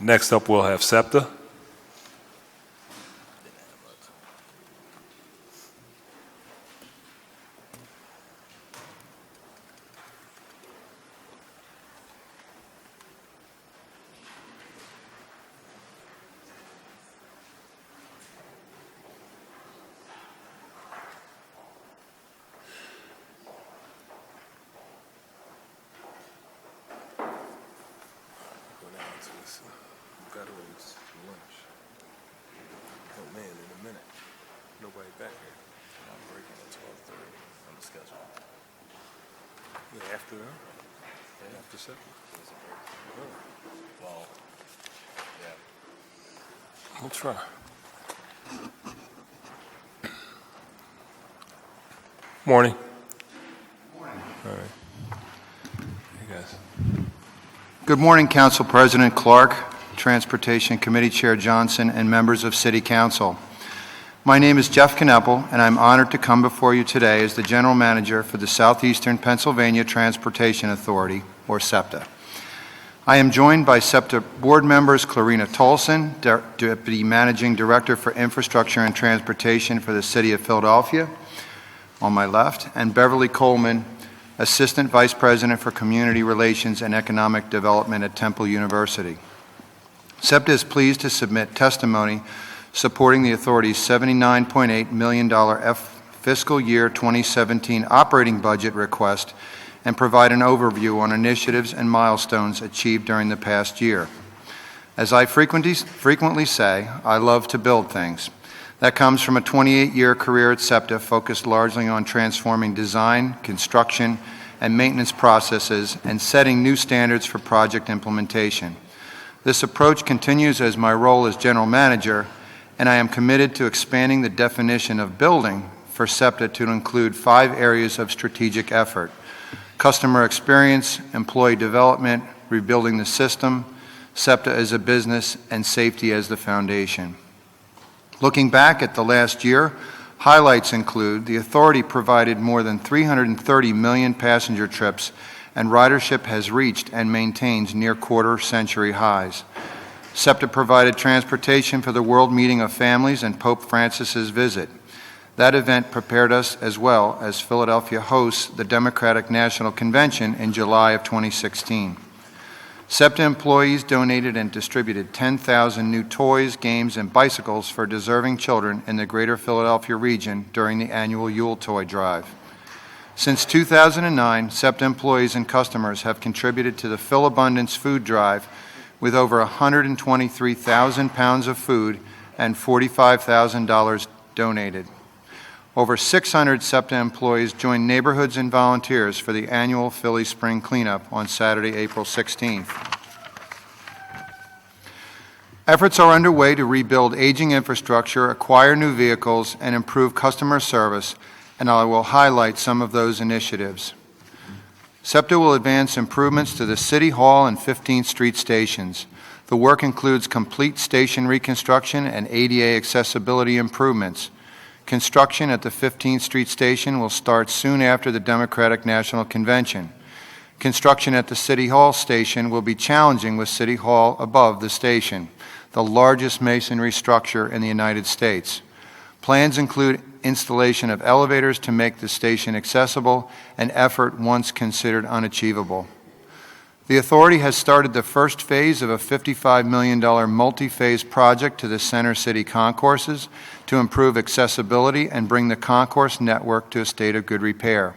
Next up, we'll have SEPTA. Veterans lunch. Oh man, in a minute. Nobody back here. I'm breaking at 12:30 on the schedule. Yeah, after that? Yeah, after 7? Well, yeah. We'll try. Morning. Morning. All right. Hey, guys. Good morning, Council President Clark, Transportation Committee Chair Johnson, and members of City Council. My name is Jeff Knueppel, and I'm honored to come before you today as the General Manager for the Southeastern Pennsylvania Transportation Authority, or SEPTA. I am joined by SEPTA board members Clarina Tolson, Deputy Managing Director for Infrastructure and Transportation for the City of Philadelphia, on my left, and Beverly Coleman, Assistant Vice President for Community Relations and Economic Development at Temple University. SEPTA is pleased to submit testimony supporting the authority's $79.8 million fiscal year 2017 operating budget request and provide an overview on initiatives and milestones achieved during the past year. As I frequently say, I love to build things. That comes from a 28-year career at SEPTA focused largely on transforming design, construction, and maintenance processes and setting new standards for project implementation. This approach continues as my role as General Manager, and I am committed to expanding the definition of building for SEPTA to include 5 areas of strategic effort: customer experience, employee development, rebuilding the system, SEPTA as a business, and safety as the foundation. Looking back at the last year, highlights include the authority provided more than 330 million passenger trips, and ridership has reached and maintains near quarter-century highs. SEPTA provided transportation for the World Meeting of Families and Pope Francis's visit. That event prepared us as well as Philadelphia hosts the Democratic National Convention in July of 2016. SEPTA employees donated and distributed 10,000 new toys, games, and bicycles for deserving children in the greater Philadelphia region during the annual Yule Toy Drive. Since 2009, SEPTA employees and customers have contributed to the Philabundance Food Drive with over 123,000 pounds of food and $45,000 donated. Over 600 SEPTA employees joined neighborhoods and volunteers for the annual Philly Spring Cleanup on Saturday, April 16th. Efforts are underway to rebuild aging infrastructure, acquire new vehicles, and improve customer service, and I will highlight some of those initiatives. SEPTA will advance improvements to the City Hall and 15th Street stations. The work includes complete station reconstruction and ADA accessibility improvements. Construction at the 15th Street station will start soon after the Democratic National Convention. Construction at the City Hall station will be challenging with City Hall above the station, the largest masonry structure in the United States. Plans include installation of elevators to make the station accessible, an effort once considered unachievable. The authority has started the first phase of a $55 million multi-phase project to the Center City concourses to improve accessibility and bring the concourse network to a state of good repair.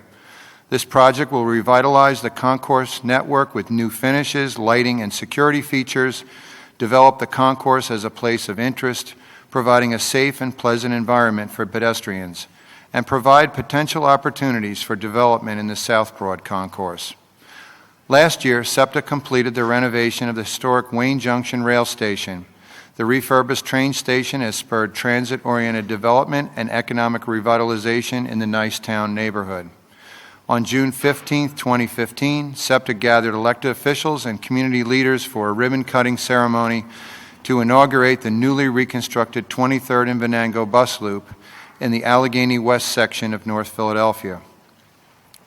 This project will revitalize the concourse network with new finishes, lighting, and security features, develop the concourse as a place of interest, providing a safe and pleasant environment for pedestrians, and provide potential opportunities for development in the South Broad concourse. Last year, SEPTA completed the renovation of the historic Wayne Junction Rail Station. The refurbished train station has spurred transit-oriented development and economic revitalization in the Nicetown neighborhood. On June 15, 2015, SEPTA gathered elected officials and community leaders for a ribbon-cutting ceremony to inaugurate the newly reconstructed 23rd and Venango bus loop in the Allegheny West section of North Philadelphia.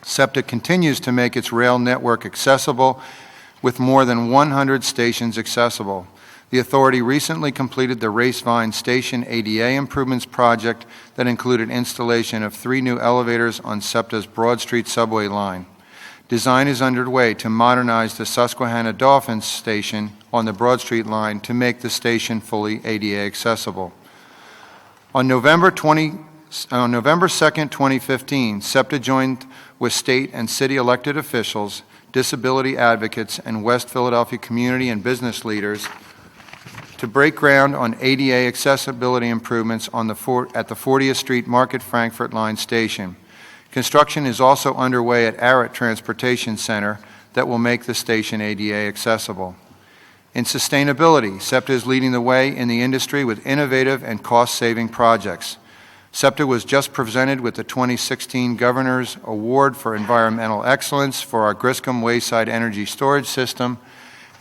SEPTA continues to make its rail network accessible with more than 100 stations accessible. The authority recently completed the Racevine Station ADA improvements project that included installation of 3 new elevators on SEPTA's Broad Street subway line. Design is underway to modernize the Susquehanna Dolphins station on the Broad Street line to make the station fully ADA accessible. On November 2, 2015, SEPTA joined with state and city elected officials, disability advocates, and West Philadelphia community and business leaders to break ground on ADA accessibility improvements at the 40th Street Market Frankfurt Line station. Construction is also underway at Arrett Transportation Center that will make the station ADA accessible. In sustainability, SEPTA is leading the way in the industry with innovative and cost-saving projects. SEPTA was just presented with the 2016 Governor's Award for Environmental Excellence for our Griscom Wayside Energy Storage System,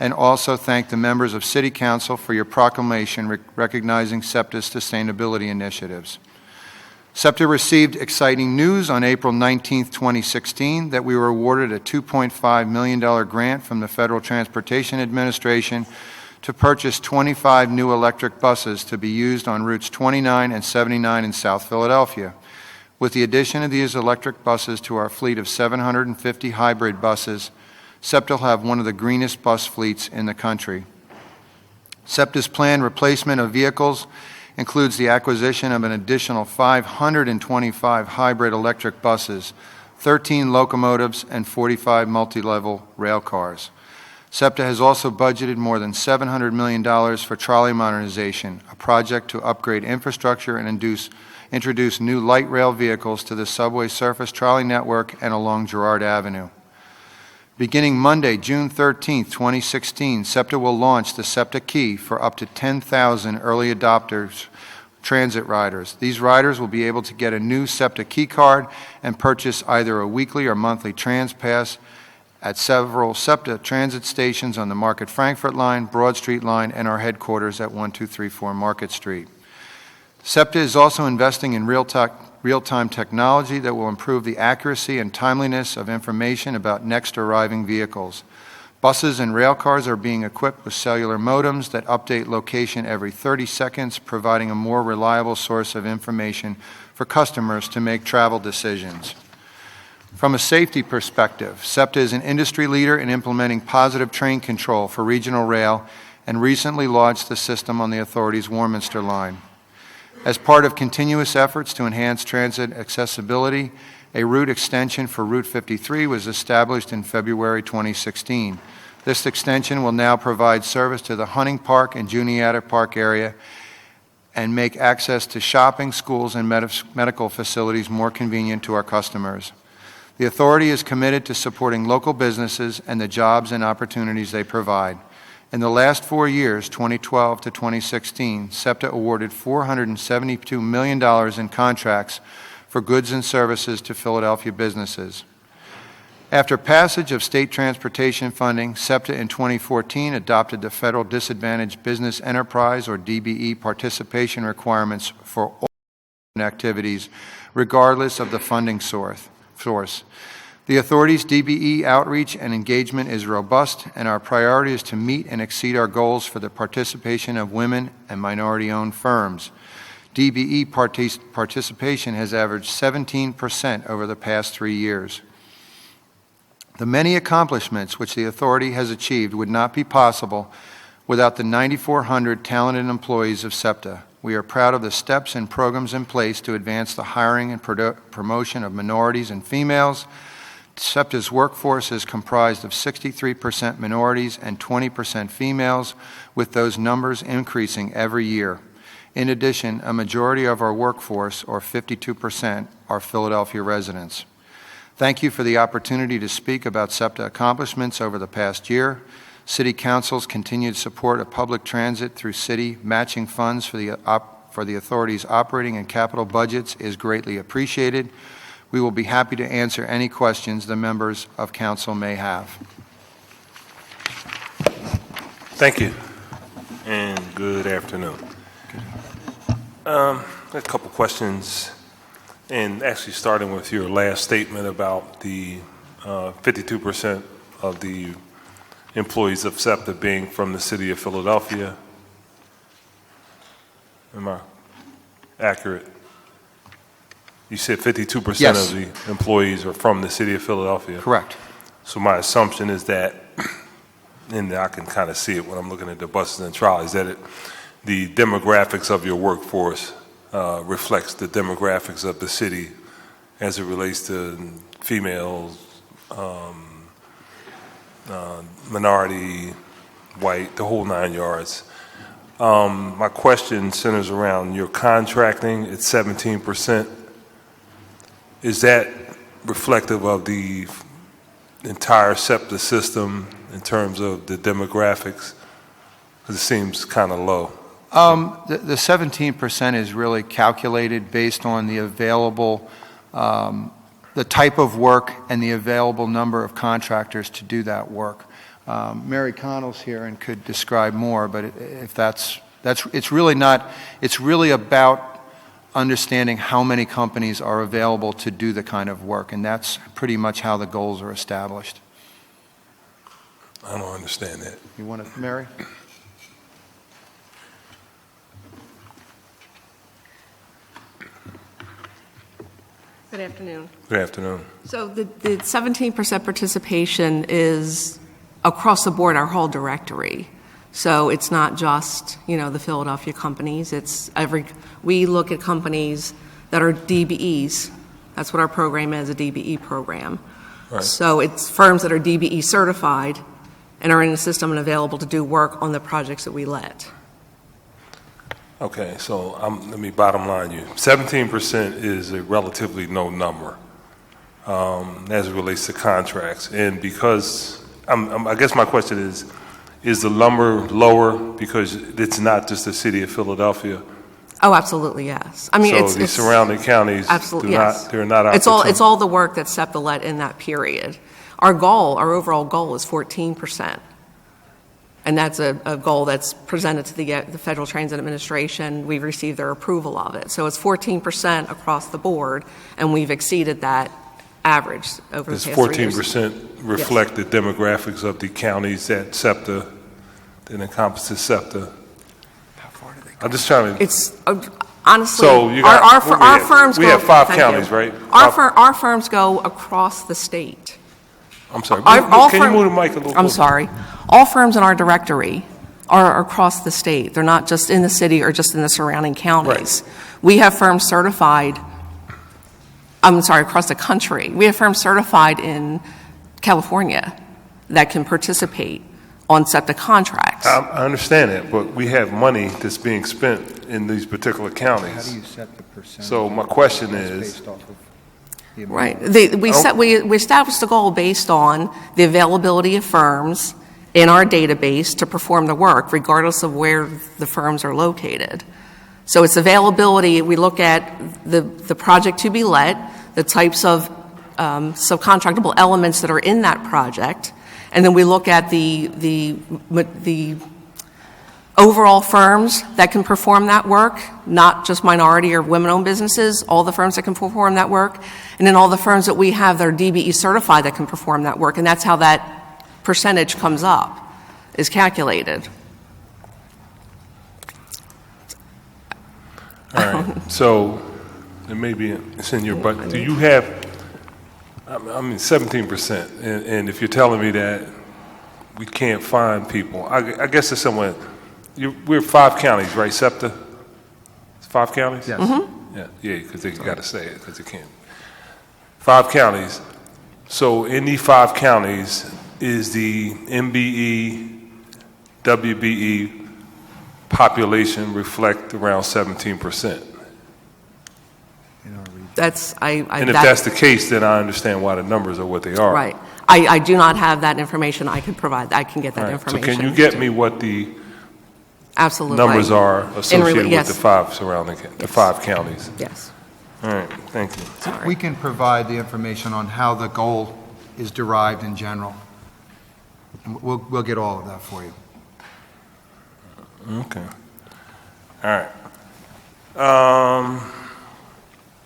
and also thank the members of City Council for your proclamation recognizing SEPTA's sustainability initiatives. SEPTA received exciting news on April 19, 2016, that we were awarded a $2.5 million grant from the Federal Transportation Administration to purchase 25 new electric buses to be used on routes 29 and 79 in South Philadelphia. With the addition of these electric buses to our fleet of 750 hybrid buses, SEPTA will have one of the greenest bus fleets in the country. SEPTA's planned replacement of vehicles includes the acquisition of an additional 525 hybrid electric buses, 13 locomotives, and 45 multi-level rail cars. SEPTA has also budgeted more than $700 million for trolley modernization, a project to upgrade infrastructure and introduce new light rail vehicles to the subway surface trolley network and along Girard Avenue. Beginning Monday, June 13, 2016, SEPTA will launch the SEPTA Key for up to 10,000 early adopters transit riders. These riders will be able to get a new SEPTA Key card and purchase either a weekly or monthly Trans Pass at several SEPTA transit stations on the Market Frankfurt Line, Broad Street Line, and our headquarters at 1234 Market Street. SEPTA is also investing in real-time technology that will improve the accuracy and timeliness of information about next arriving vehicles. Buses and rail cars are being equipped with cellular modems that update location every 30 seconds, providing a more reliable source of information for customers to make travel decisions. From a safety perspective, SEPTA is an industry leader in implementing positive train control for regional rail and recently launched the system on the authority's Warminster line. As part of continuous efforts to enhance transit accessibility, a route extension for Route 53 was established in February 2016. This extension will now provide service to the Hunting Park and Juniata Park area and make access to shopping, schools, and medical facilities more convenient to our customers. The authority is committed to supporting local businesses and the jobs and opportunities they provide. In the last 4 years, 2012 to 2016, SEPTA awarded $472 million in contracts for goods and services to Philadelphia businesses. After passage of state transportation funding, SEPTA in 2014 adopted the Federal Disadvantaged Business Enterprise, or DBE, participation requirements for all activities, regardless of the funding source. The authority's DBE outreach and engagement is robust, and our priority is to meet and exceed our goals for the participation of women and minority-owned firms. DBE participation has averaged 17% over the past 3 years. The many accomplishments which the authority has achieved would not be possible without the 9,400 talented employees of SEPTA. We are proud of the steps and programs in place to advance the hiring and promotion of minorities and females. SEPTA's workforce is comprised of 63% minorities and 20% females, with those numbers increasing every year. In addition, a majority of our workforce, or 52%, are Philadelphia residents. Thank you for the opportunity to speak about SEPTA accomplishments over the past year. City Council's continued support of public transit through city matching funds for the authority's operating and capital budgets is greatly appreciated. We will be happy to answer any questions the members of council may have. Thank you, and good afternoon. A couple questions, and actually starting with your last statement about the 52% of the employees of SEPTA being from the city of Philadelphia. Am I accurate? You said 52% Yes. of the employees are from the city of Philadelphia. Correct. So my assumption is that, and I can kind of see it when I'm looking at the buses and trolleys, that the demographics of your workforce reflects the demographics of the city as it relates to females, minority, white, the whole 9 yards. My question centers around your contracting at 17%. Is that reflective of the entire SEPTA system in terms of the demographics? Because it seems kind of low. The 17% is really calculated based on the available, the type of work and the available number of contractors to do that work. Mary Connell's here and could describe more, but if it's really not, it's really about understanding how many companies are available to do the kind of work, and that's pretty much how the goals are established. I don't understand that. You want to, Mary? Good afternoon. Good afternoon. So the 17% participation is across the board, our whole directory. So it's not just, the Philadelphia companies. We look at companies that are DBEs. That's what our program is, a DBE program. Right. So it's firms that are DBE certified and are in the system and available to do work on the projects that we let. Okay, so let me bottom line you. 17% is a relatively low number as it relates to contracts. And because, I guess my question is the number lower because it's not just the city of Philadelphia? Oh, absolutely, yes. I mean, so the surrounding counties, absolutely, yes. They're not It's all the work that SEPTA let in that period. Our overall goal is 14%. And that's a goal that's presented to the Federal Transit Administration. We've received their approval of it. So it's 14% across the board, and we've exceeded that average over the past 3 years. Does 14% reflect the demographics of the counties that SEPTA, that encompasses SEPTA? How far do they go? I'm just trying to... It's honestly, So you got, our firms go... We have 5 thank you. counties, right? Our firms go across the state. I'm sorry. All Can you move the mic a little closer? I'm sorry. All firms in our directory are across the state. They're not just in the city or just in the surrounding counties. Right. We have firms certified, across the country. We have firms certified in California that can participate on SEPTA contracts. I understand that, but we have money that's being spent in these particular counties. How do you set the percentage? So my question That's is... based off of the amount Right. of- We established the goal based on the availability of firms in our database to perform the work, regardless of where the firms are located. So it's availability. We look at the project to be let, the types of subcontractable elements that are in that project, and then we look at the overall firms that can perform that work, not just minority or women-owned businesses, all the firms that can perform that work, and then all the firms that we have that are DBE certified that can perform that work, and that's how that percentage comes up, is calculated. All right. So it may be, it's in your budget. Do you have, 17%, and if you're telling me that we can't find people, I guess there's someone, we're 5 counties, right, SEPTA? It's 5 counties? Yes. Mm-hmm. Yeah, because they got to say it, because they can't. 5 counties. So in these 5 counties, is the MBE, WBE population reflect around 17%? That's, And if that's the case, then I understand why the numbers are what they are. right. I do not have that information. I can provide, I can get that All right. So information. can you get me what the Absolutely. numbers are associated with yes. the 5 surrounding, the 5 counties? Yes. All right, thank you. Sorry. We can provide the information on how the goal is derived in general. And we'll get all of that for you. Okay. All right.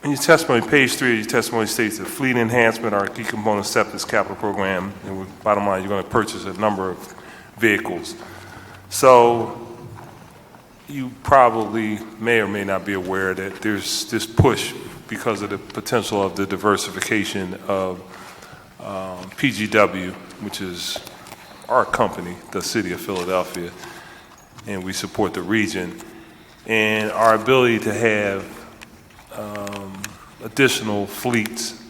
In your testimony, page 3 of your testimony states that fleet enhancement are a key component of SEPTA's capital program, and bottom line, you're going to purchase a number of vehicles. So you probably may or may not be aware that there's this push because of the potential of the diversification of PGW, which is our company, the City of Philadelphia, and we support the region. And our ability to have additional fleets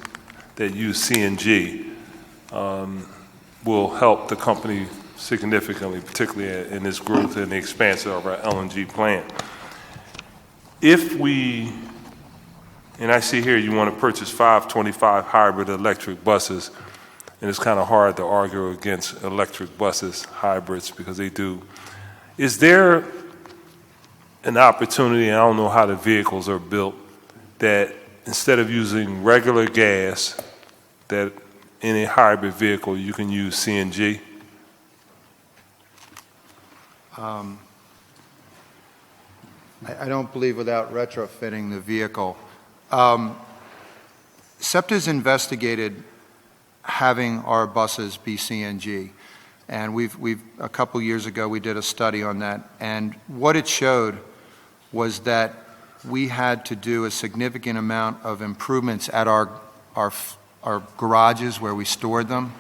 that use CNG will help the company significantly, particularly in this growth and the expansion of our LNG plant. If we, and I see here you want to purchase 525 hybrid electric buses, and it's kind of hard to argue against electric buses, hybrids, because they do. Is there an opportunity, and I don't know how the vehicles are built, that instead of using regular gas, that in a hybrid vehicle you can use CNG? I don't believe without retrofitting the vehicle. SEPTA's investigated having our buses be CNG, and a couple years ago we did a study on that, and what it showed was that we had to do a significant amount of improvements at our garages where we stored them.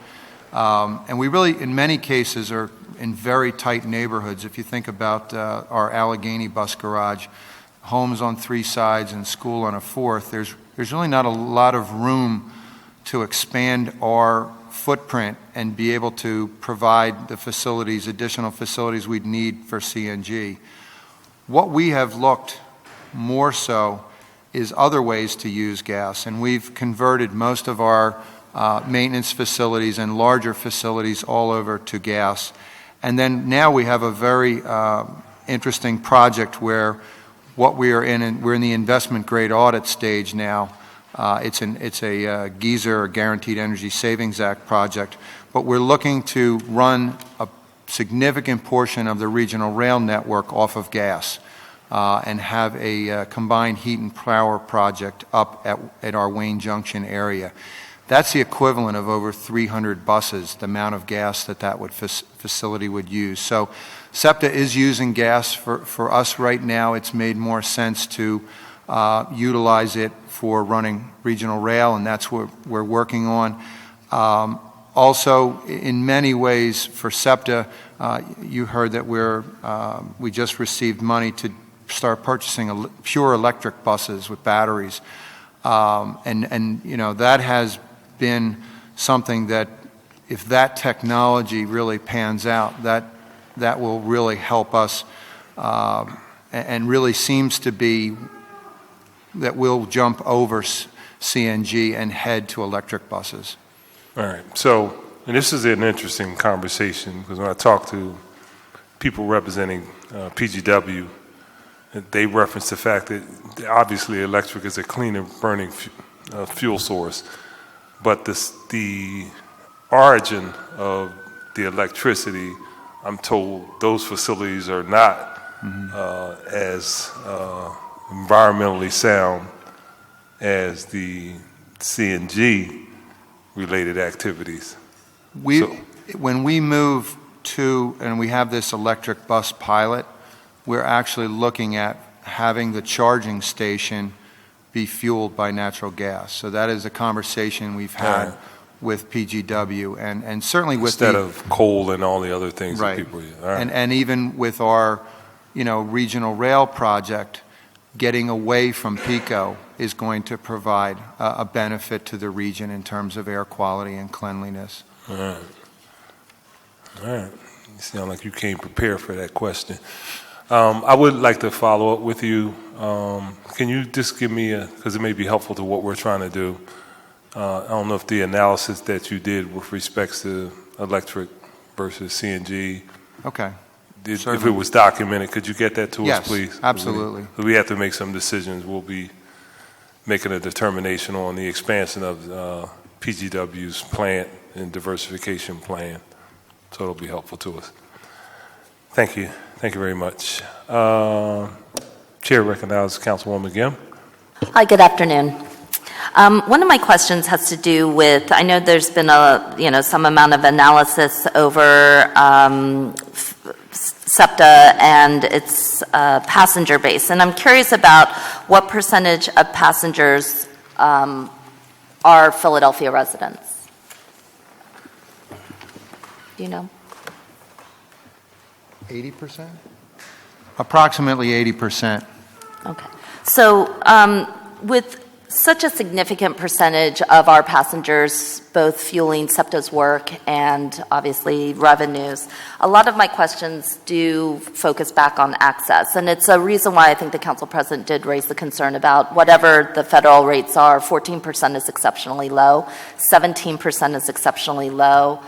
And we really, in many cases, are in very tight neighborhoods. If you think about our Allegheny bus garage, homes on 3 sides and school on a 4th, there's really not a lot of room to expand our footprint and be able to provide the facilities, additional facilities we'd need for CNG. What we have looked more so is other ways to use gas, and we've converted most of our maintenance facilities and larger facilities all over to gas. And then now we have a very interesting project where what we are in, and we're in the investment grade audit stage now. It's a GESER, or Guaranteed Energy Savings Act project, but we're looking to run a significant portion of the regional rail network off of gas and have a combined heat and power project up at our Wayne Junction area. That's the equivalent of over 300 buses, the amount of gas that facility would use. So SEPTA is using gas for us right now. It's made more sense to utilize it for running regional rail, and that's what we're working on. Also, in many ways for SEPTA, you heard that we just received money to start purchasing pure electric buses with batteries. And you know, that has been something that if that technology really pans out, that will really help us and really seems to be that we'll jump over CNG and head to electric buses. All right. So, and this is an interesting conversation because when I talk to people representing PGW, they reference the fact that obviously electric is a cleaner burning fuel source, but the origin of the electricity, I'm told those facilities are not as environmentally sound as the CNG related activities. When we move to, and we have this electric bus pilot, we're actually looking at having the charging station be fueled by natural gas. So that is a conversation we've had with PGW and certainly with instead of coal and all the other things that people use. All right. And even with our, regional rail project, getting away from PICO is going to provide a benefit to the region in terms of air quality and cleanliness. All right. All right. You sound like you came prepared for that question. I would like to follow up with you. Can you just give me because it may be helpful to what we're trying to do. I don't know if the analysis that you did with respects to electric versus CNG. Okay. If it was documented, could you get that to us, please? Yes, absolutely. We have to make some decisions. We'll be making a determination on the expansion of PGW's plant and diversification plan. So it'll be helpful to us. Thank you. Thank you very much. Chair recognizes Councilwoman Gim. Hi, good afternoon. One of my questions has to do with, I know there's been some amount of analysis over SEPTA and its passenger base. And I'm curious about what percentage of passengers are Philadelphia residents. Do you know? 80%? Approximately 80%. Okay. So with such a significant percentage of our passengers both fueling SEPTA's work and obviously revenues, a lot of my questions do focus back on access. And it's a reason why I think the council president did raise the concern about whatever the federal rates are, 14% is exceptionally low, 17% is exceptionally low.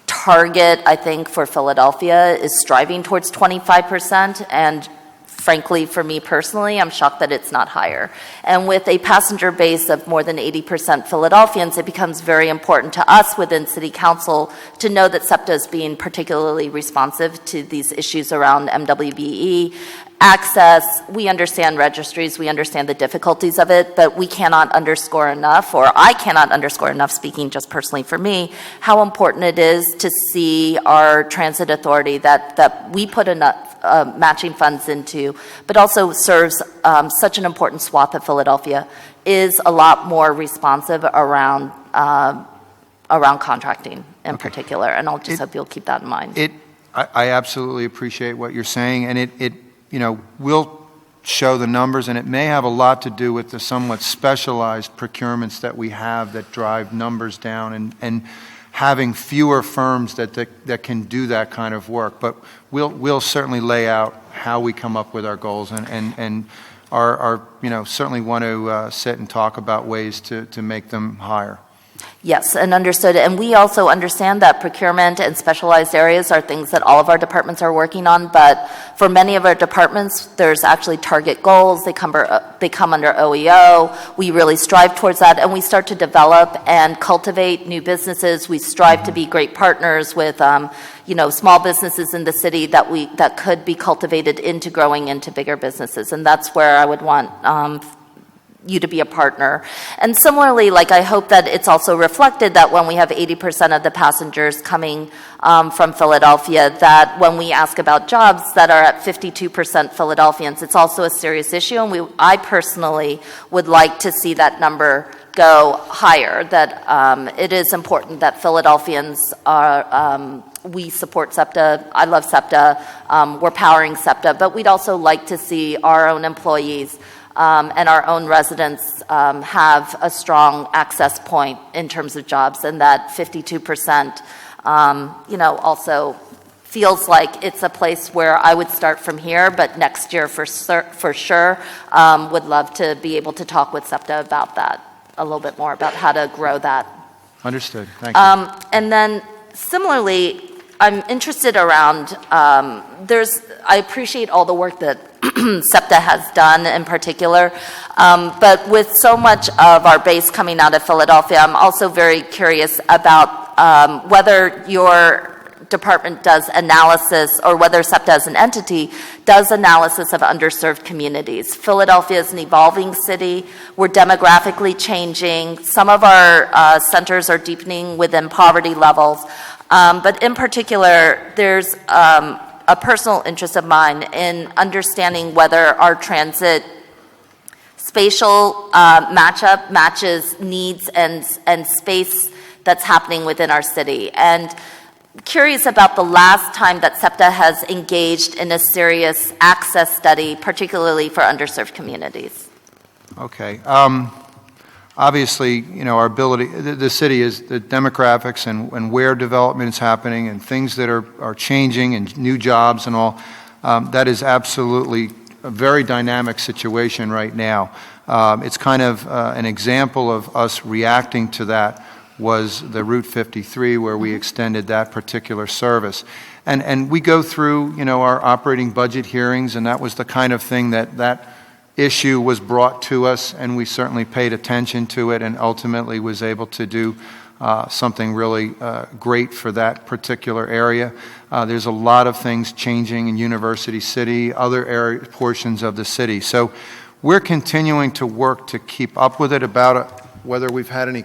Target, I think, for Philadelphia is striving towards 25%, and frankly, for me personally, I'm shocked that it's not higher. And with a passenger base of more than 80% Philadelphians, it becomes very important to us within City Council to know that SEPTA is being particularly responsive to these issues around MWBE. Access, we understand registries, we understand the difficulties of it, but we cannot underscore enough, or I cannot underscore enough, speaking just personally for me, how important it is to see our transit authority that we put enough matching funds into, but also serves such an important swath of Philadelphia, is a lot more responsive around contracting in particular, and I'll just hope you'll keep that in mind. I absolutely appreciate what you're saying, and it will show the numbers, and it may have a lot to do with the somewhat specialized procurements that we have that drive numbers down, and having fewer firms that can do that kind of work. But we'll certainly lay out how we come up with our goals, and our certainly want to sit and talk about ways to make them higher. Yes, and understood. And we also understand that procurement and specialized areas are things that all of our departments are working on, but for many of our departments, there's actually target goals. They come under OEO. We really strive towards that, and we start to develop and cultivate new businesses. We strive to be great partners with small businesses in the city that could be cultivated into growing into bigger businesses, and that's where I would want you to be a partner. And similarly, I hope that it's also reflected that when we have 80% of the passengers coming from Philadelphia, that when we ask about jobs that are at 52% Philadelphians, it's also a serious issue, and I personally would like to see that number go higher, that it is important that Philadelphians are, we support SEPTA. I love SEPTA. We're powering SEPTA, but we'd also like to see our own employees and our own residents have a strong access point in terms of jobs, and that 52%, also feels like it's a place where I would start from here, but next year for sure, would love to be able to talk with SEPTA about that a little bit more, about how to grow that. Understood. Thank you. And then similarly, I'm interested around, I appreciate all the work that SEPTA has done in particular, but with so much of our base coming out of Philadelphia, I'm also very curious about whether your department does analysis, or whether SEPTA as an entity does analysis of underserved communities. Philadelphia is an evolving city. We're demographically changing. Some of our centers are deepening within poverty levels. But in particular, there's a personal interest of mine in understanding whether our transit spatial matches needs and space that's happening within our city. And curious about the last time that SEPTA has engaged in a serious access study, particularly for underserved communities. Okay. Obviously, our ability, the city is the demographics and where development is happening and things that are changing and new jobs and all, that is absolutely a very dynamic situation right now. It's kind of an example of us reacting to that was the Route 53, where we extended that particular service. And we go through, our operating budget hearings, and that was the kind of thing that issue was brought to us, and we certainly paid attention to it and ultimately was able to do something really great for that particular area. There's a lot of things changing in University City, other portions of the city. So we're continuing to work to keep up with it. About whether we've had any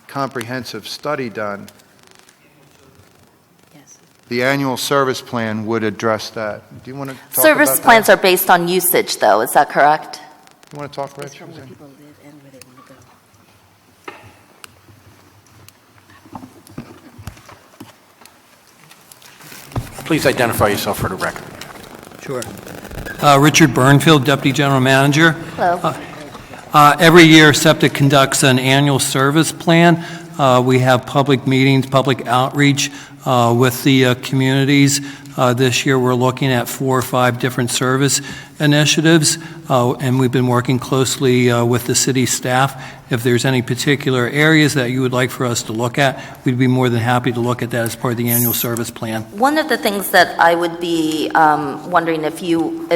comprehensive study done. Yes. The annual service plan would address that. Do you want to talk about Service that? plans are based on usage, though, is that correct? You want to talk, Rich? Please identify yourself for the record. Sure. Richard Burnfield, Deputy General Manager. Hello. Every year, SEPTA conducts an annual service plan. We have public meetings, public outreach with the communities. This year, we're looking at 4 or 5 different service initiatives, and we've been working closely with the city staff. If there's any particular areas that you would like for us to look at, we'd be more than happy to look at that as part of the annual service plan. One of the things that I would be wondering if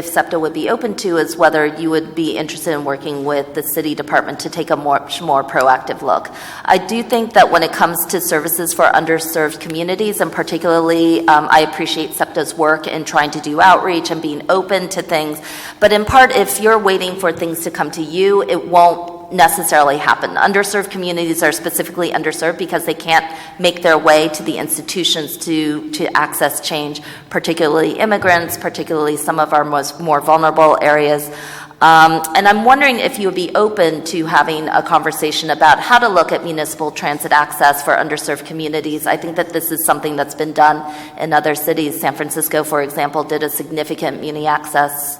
SEPTA would be open to is whether you would be interested in working with the city department to take a much more proactive look. I do think that when it comes to services for underserved communities, and particularly I appreciate SEPTA's work in trying to do outreach and being open to things, but in part, if you're waiting for things to come to you, it won't necessarily happen. Underserved communities are specifically underserved because they can't make their way to the institutions to access change, particularly immigrants, particularly some of our more vulnerable areas. And I'm wondering if you would be open to having a conversation about how to look at municipal transit access for underserved communities. I think that this is something that's been done in other cities. San Francisco, for example, did a significant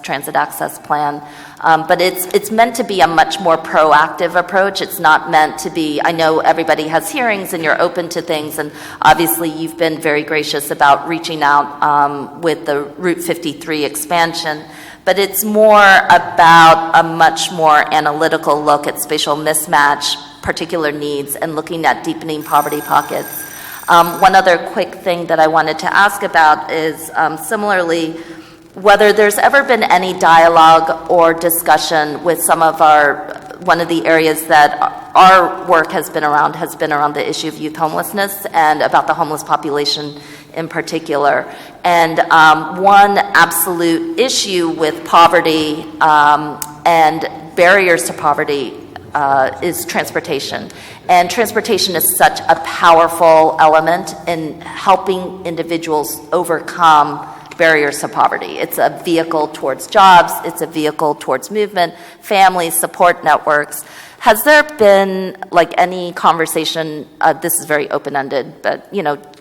transit access plan. But it's meant to be a much more proactive approach. It's not meant to be, I know everybody has hearings and you're open to things, and obviously you've been very gracious about reaching out with the Route 53 expansion. But it's more about a much more analytical look at spatial mismatch, particular needs, and looking at deepening poverty pockets. One other quick thing that I wanted to ask about is similarly, whether there's ever been any dialogue or discussion with one of the areas that our work has been around the issue of youth homelessness and about the homeless population in particular. And one absolute issue with poverty and barriers to poverty is transportation. And transportation is such a powerful element in helping individuals overcome barriers to poverty. It's a vehicle towards jobs, it's a vehicle towards movement, families, support networks. Has there been any conversation, this is very open-ended, but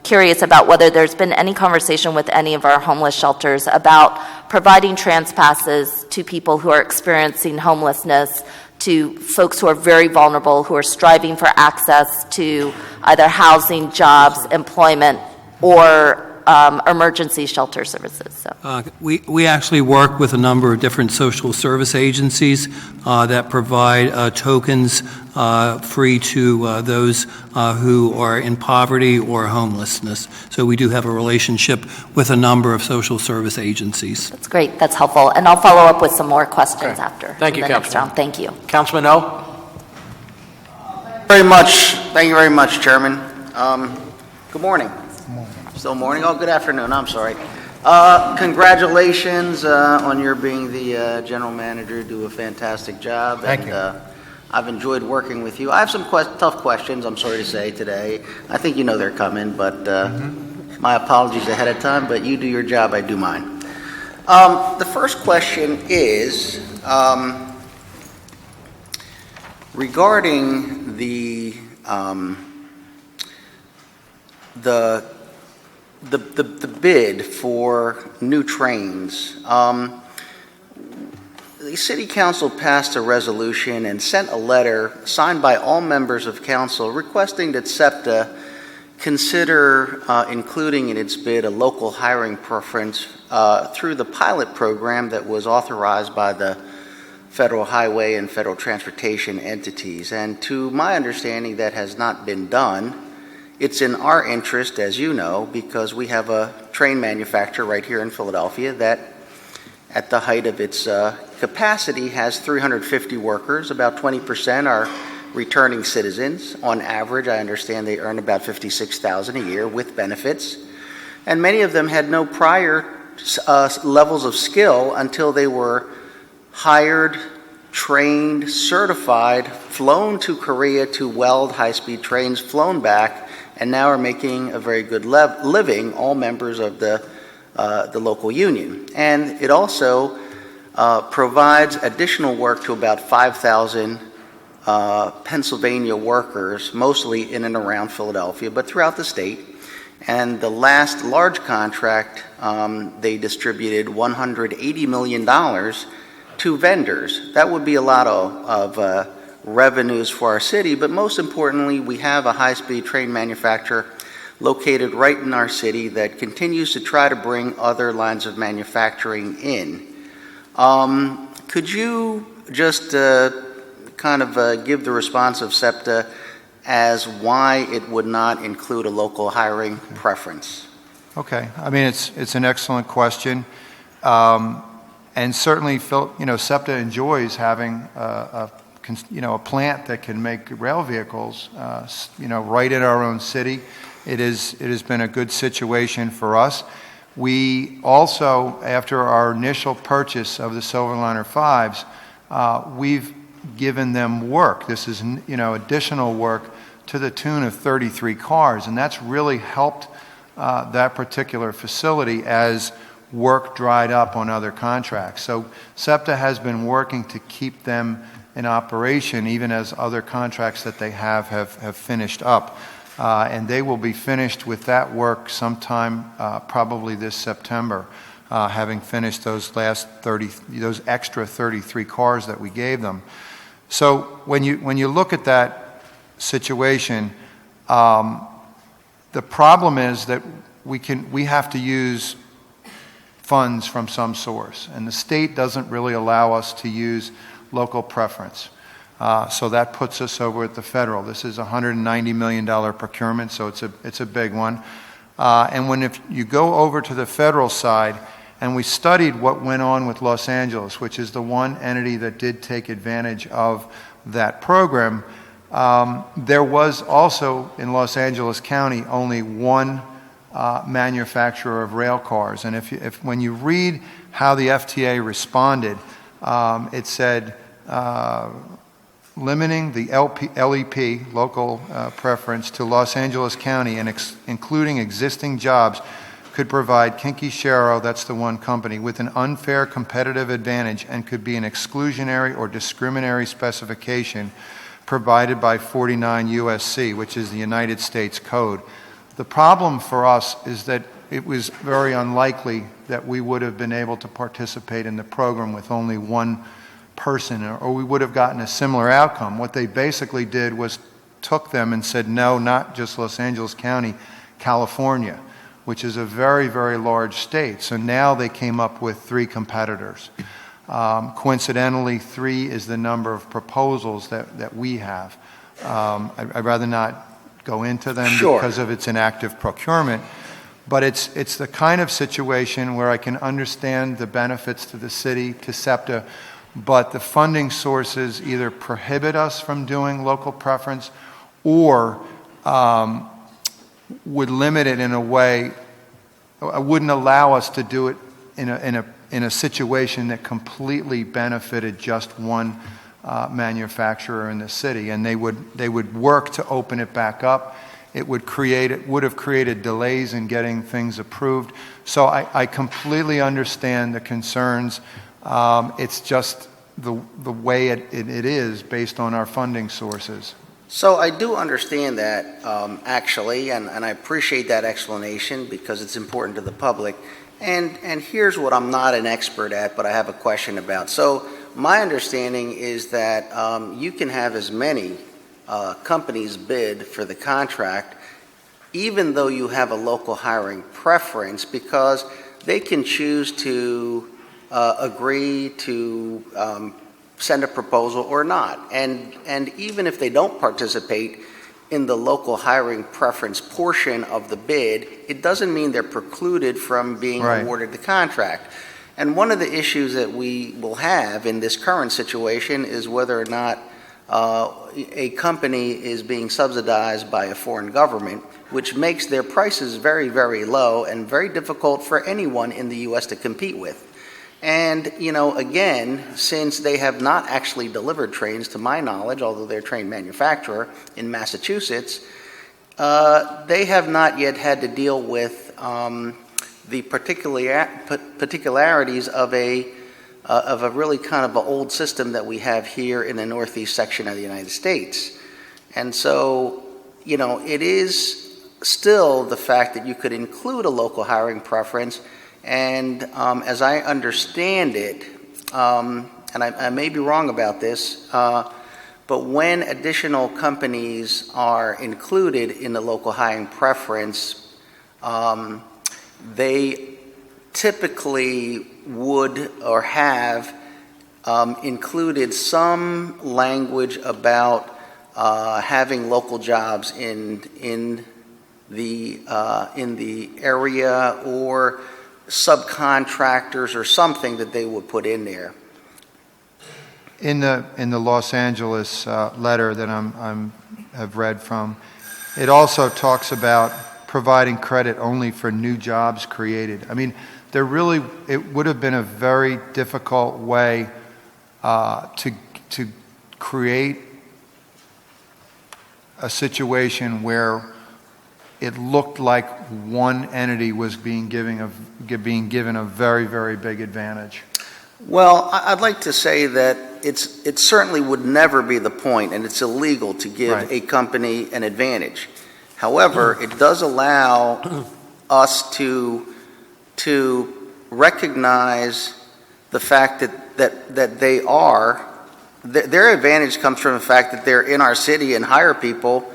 curious about whether there's been any conversation with any of our homeless shelters about providing trans passes to people who are experiencing homelessness, to folks who are very vulnerable, who are striving for access to either housing, jobs, employment, or emergency shelter services. So. We actually work with a number of different social service agencies that provide tokens free to those who are in poverty or homelessness. So we do have a relationship with a number of social service agencies. That's great. That's helpful. And I'll follow up with some more questions after. Thank you, the next Councilman. round. Thank you. Councilman O? Very much. Thank you very much, Chairman. Good morning. Still morning? Oh, good afternoon. I'm sorry. Congratulations on your being the general manager. You do a fantastic job. Thank you. I've enjoyed working with you. I have some tough questions, I'm sorry to say, today. I think you know they're coming, but my apologies ahead of time, but you do your job, I do mine. The first question is regarding the bid for new trains. The City Council passed a resolution and sent a letter signed by all members of Council requesting that SEPTA consider including in its bid a local hiring preference through the pilot program that was authorized by the Federal Highway and Federal Transportation entities. And to my understanding, that has not been done. It's in our interest, as you know, because we have a train manufacturer right here in Philadelphia that, at the height of its capacity, has 350 workers. About 20% are returning citizens. On average, I understand they earn about $56,000 a year with benefits. And many of them had no prior levels of skill until they were hired, trained, certified, flown to Korea to weld high-speed trains, flown back, and now are making a very good living, all members of the local union. And it also provides additional work to about 5,000 Pennsylvania workers, mostly in and around Philadelphia, but throughout the state. And the last large contract, they distributed $180 million to vendors. That would be a lot of revenues for our city, but most importantly, we have a high-speed train manufacturer located right in our city that continues to try to bring other lines of manufacturing in. Could you just give the response of SEPTA as why it would not include a local hiring preference? Okay. I mean, it's an excellent question. And certainly, SEPTA enjoys having a plant that can make rail vehicles, right in our own city. It has been a good situation for us. We also, after our initial purchase of the Silverliner 5s, we've given them work. This is, additional work to the tune of 33 cars, and that's really helped that particular facility as work dried up on other contracts. So SEPTA has been working to keep them in operation even as other contracts that they have finished up. And they will be finished with that work sometime probably this September, having finished those extra 33 cars that we gave them. So when you look at that situation, the problem is that we have to use funds from some source, and the state doesn't really allow us to use local preference. So that puts us over at the federal. This is a $190 million procurement, so it's a big one. And if you go over to the federal side, and we studied what went on with Los Angeles, which is the one entity that did take advantage of that program, there was also in Los Angeles County only one manufacturer of rail cars. And when you read how the FTA responded, it said limiting the LEP, local preference, to Los Angeles County and including existing jobs could provide Kinky Sharrow, that's the one company, with an unfair competitive advantage and could be an exclusionary or discriminatory specification provided by 49 USC, which is the United States Code. The problem for us is that it was very unlikely that we would have been able to participate in the program with only one person, or we would have gotten a similar outcome. What they basically did was took them and said, no, not just Los Angeles County, California, which is a very, very large state. So now they came up with 3 competitors. Coincidentally, 3 is the number of proposals that we have. I'd rather not go into them because of it's an active procurement. But it's the kind of situation where I can understand the benefits to the city, to SEPTA, but the funding sources either prohibit us from doing local preference or would limit it in a way, wouldn't allow us to do it in a situation that completely benefited just one manufacturer in the city. And they would work to open it back up. It would have created delays in getting things approved. So I completely understand the concerns. It's just the way it is based on our funding sources. So I do understand that, actually, and I appreciate that explanation because it's important to the public. And here's what I'm not an expert at, but I have a question about. So my understanding is that you can have as many companies bid for the contract, even though you have a local hiring preference, because they can choose to agree to send a proposal or not. And even if they don't participate in the local hiring preference portion of the bid, it doesn't mean they're precluded from being awarded the contract. And one of the issues that we will have in this current situation is whether or not a company is being subsidized by a foreign government, which makes their prices very, very low and very difficult for anyone in the U.S. to compete with. And, again, since they have not actually delivered trains, to my knowledge, although they're a train manufacturer in Massachusetts, They have not yet had to deal with the particularities of a really kind of an old system that we have here in the northeast section of the United States. And so, you know, it is still the fact that you could include a local hiring preference, and as I understand it, and I may be wrong about this, but when additional companies are included in the local hiring preference, they typically would or have included some language about having local jobs in the area, or subcontractors or something that they would put in there. In the Los Angeles letter that have read from, it also talks about providing credit only for new jobs created. I mean, it would have been a very difficult way to create a situation where it looked like one entity was being given a very, very big advantage. Well, I'd like to say that it certainly would never be the point, and it's illegal to give a company an advantage. However, it does allow us to recognize the fact that they are, their advantage comes from the fact that they're in our city and hire people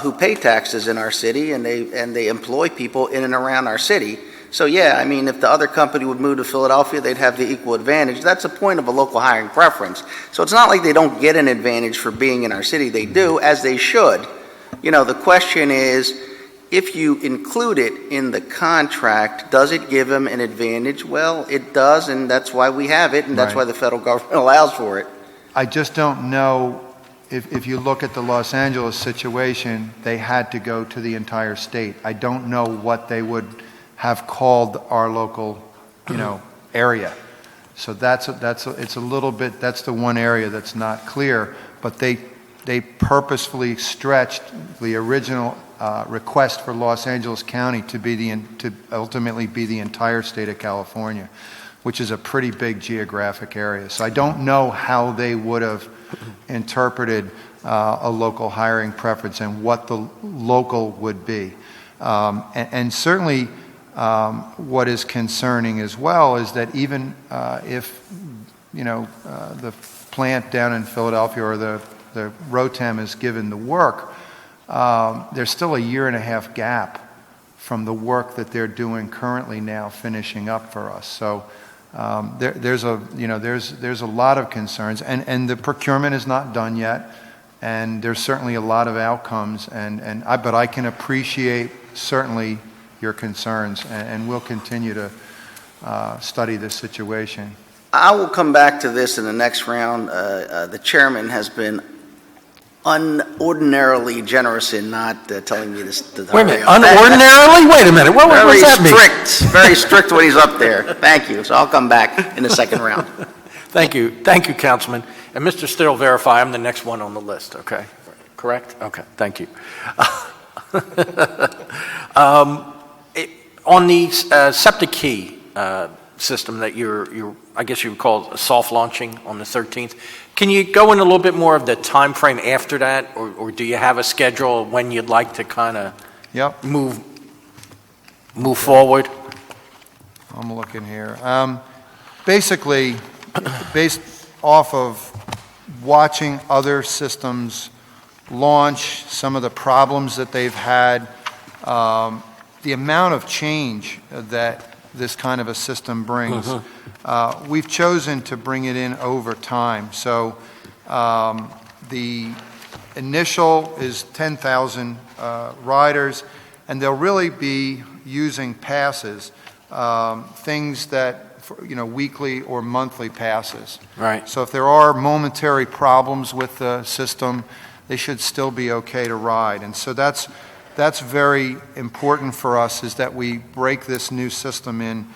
who pay taxes in our city, and they employ people in and around our city. So yeah, I mean, if the other company would move to Philadelphia, they'd have the equal advantage. That's the point of a local hiring preference. So it's not like they don't get an advantage for being in our city. They do, as they should. You know, the question is, if you include it in the contract, does it give them an advantage? Well, it does, and that's why we have it, and that's why the federal government allows for it. I just don't know, if you look at the Los Angeles situation, they had to go to the entire state. I don't know what they would have called our local, area. So it's a little bit, that's the one area that's not clear, but they purposefully stretched the original request for Los Angeles County to ultimately be the entire state of California, which is a pretty big geographic area. So I don't know how they would have interpreted a local hiring preference and what the local would be. And certainly what is concerning as well is that even if, the plant down in Philadelphia or the ROTEM is given the work, there's still a 1.5-year gap from the work that they're doing currently now finishing up for us. So there's a lot of concerns, and the procurement is not done yet, and there's certainly a lot of outcomes, but I can appreciate certainly your concerns, and we'll continue to study this situation. I will come back to this in the next round. The chairman has been unordinarily generous in not telling me this. Wait a minute, unordinarily? Wait a minute, what does that mean? Very strict when he's up there. Thank you. So I'll come back in the second round. Thank you, Councilman. And Mr. Still verify I'm the next one on the list, okay? Correct? Okay, thank you. On the SEPTA key system that I guess you would call soft launching on the 13th, can you go in a little bit more of the time frame after that, or do you have a schedule when you'd like to kind of move forward? I'm looking here. Basically, based off of watching other systems launch, some of the problems that they've had, the amount of change that this kind of a system brings, we've chosen to bring it in over time. So the initial is 10,000 riders, and they'll really be using passes, things that, weekly or monthly passes. Right. So if there are momentary problems with the system, they should still be okay to ride. And so that's very important for us, is that we break this new system in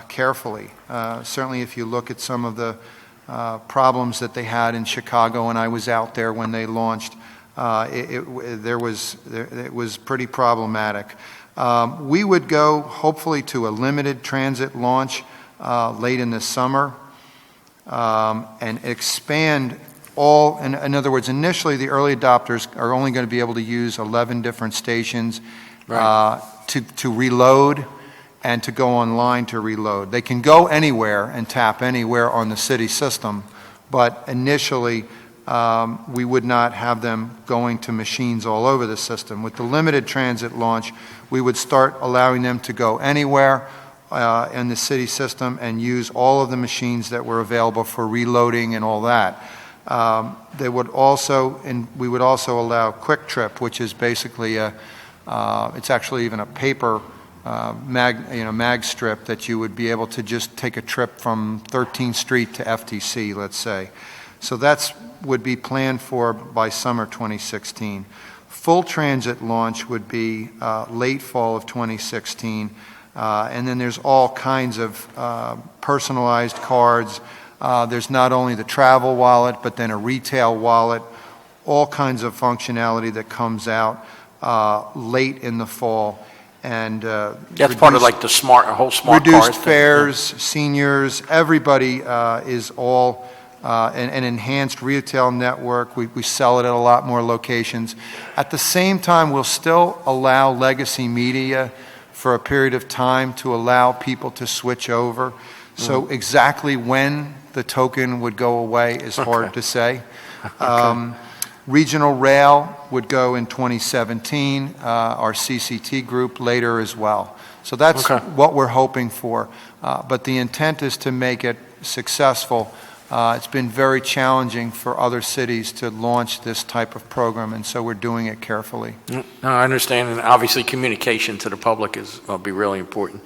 carefully. Certainly if you look at some of the problems that they had in Chicago, and I was out there when they launched, it was pretty problematic. We would go hopefully to a limited transit launch late in the summer and expand all, in other words, initially the early adopters are only going to be able to use 11 different stations to reload and to go online to reload. They can go anywhere and tap anywhere on the city system, but initially we would not have them going to machines all over the system. With the limited transit launch, we would start allowing them to go anywhere in the city system and use all of the machines that were available for reloading and all that. They would also, and we would also allow Quick Trip, which is basically it's actually even a paper mag strip that you would be able to just take a trip from 13th Street to FTC, let's say. So that's would be planned for by summer 2016. Full transit launch would be late fall of 2016, and then there's all kinds of personalized cards. There's not only the travel wallet, but then a retail wallet, all kinds of functionality that comes out late in the fall. And That's part of like the whole smart cards. Reduced fares, seniors, everybody is all an enhanced retail network. We sell it at a lot more locations. At the same time, we'll still allow legacy media for a period of time to allow people to switch over. So exactly when the token would go away is hard to say. Regional rail would go in 2017, our CCT group later as well. So that's what we're hoping for. But the intent is to make it successful. It's been very challenging for other cities to launch this type of program, and so we're doing it carefully. No, I understand, and obviously communication to the public will be really important.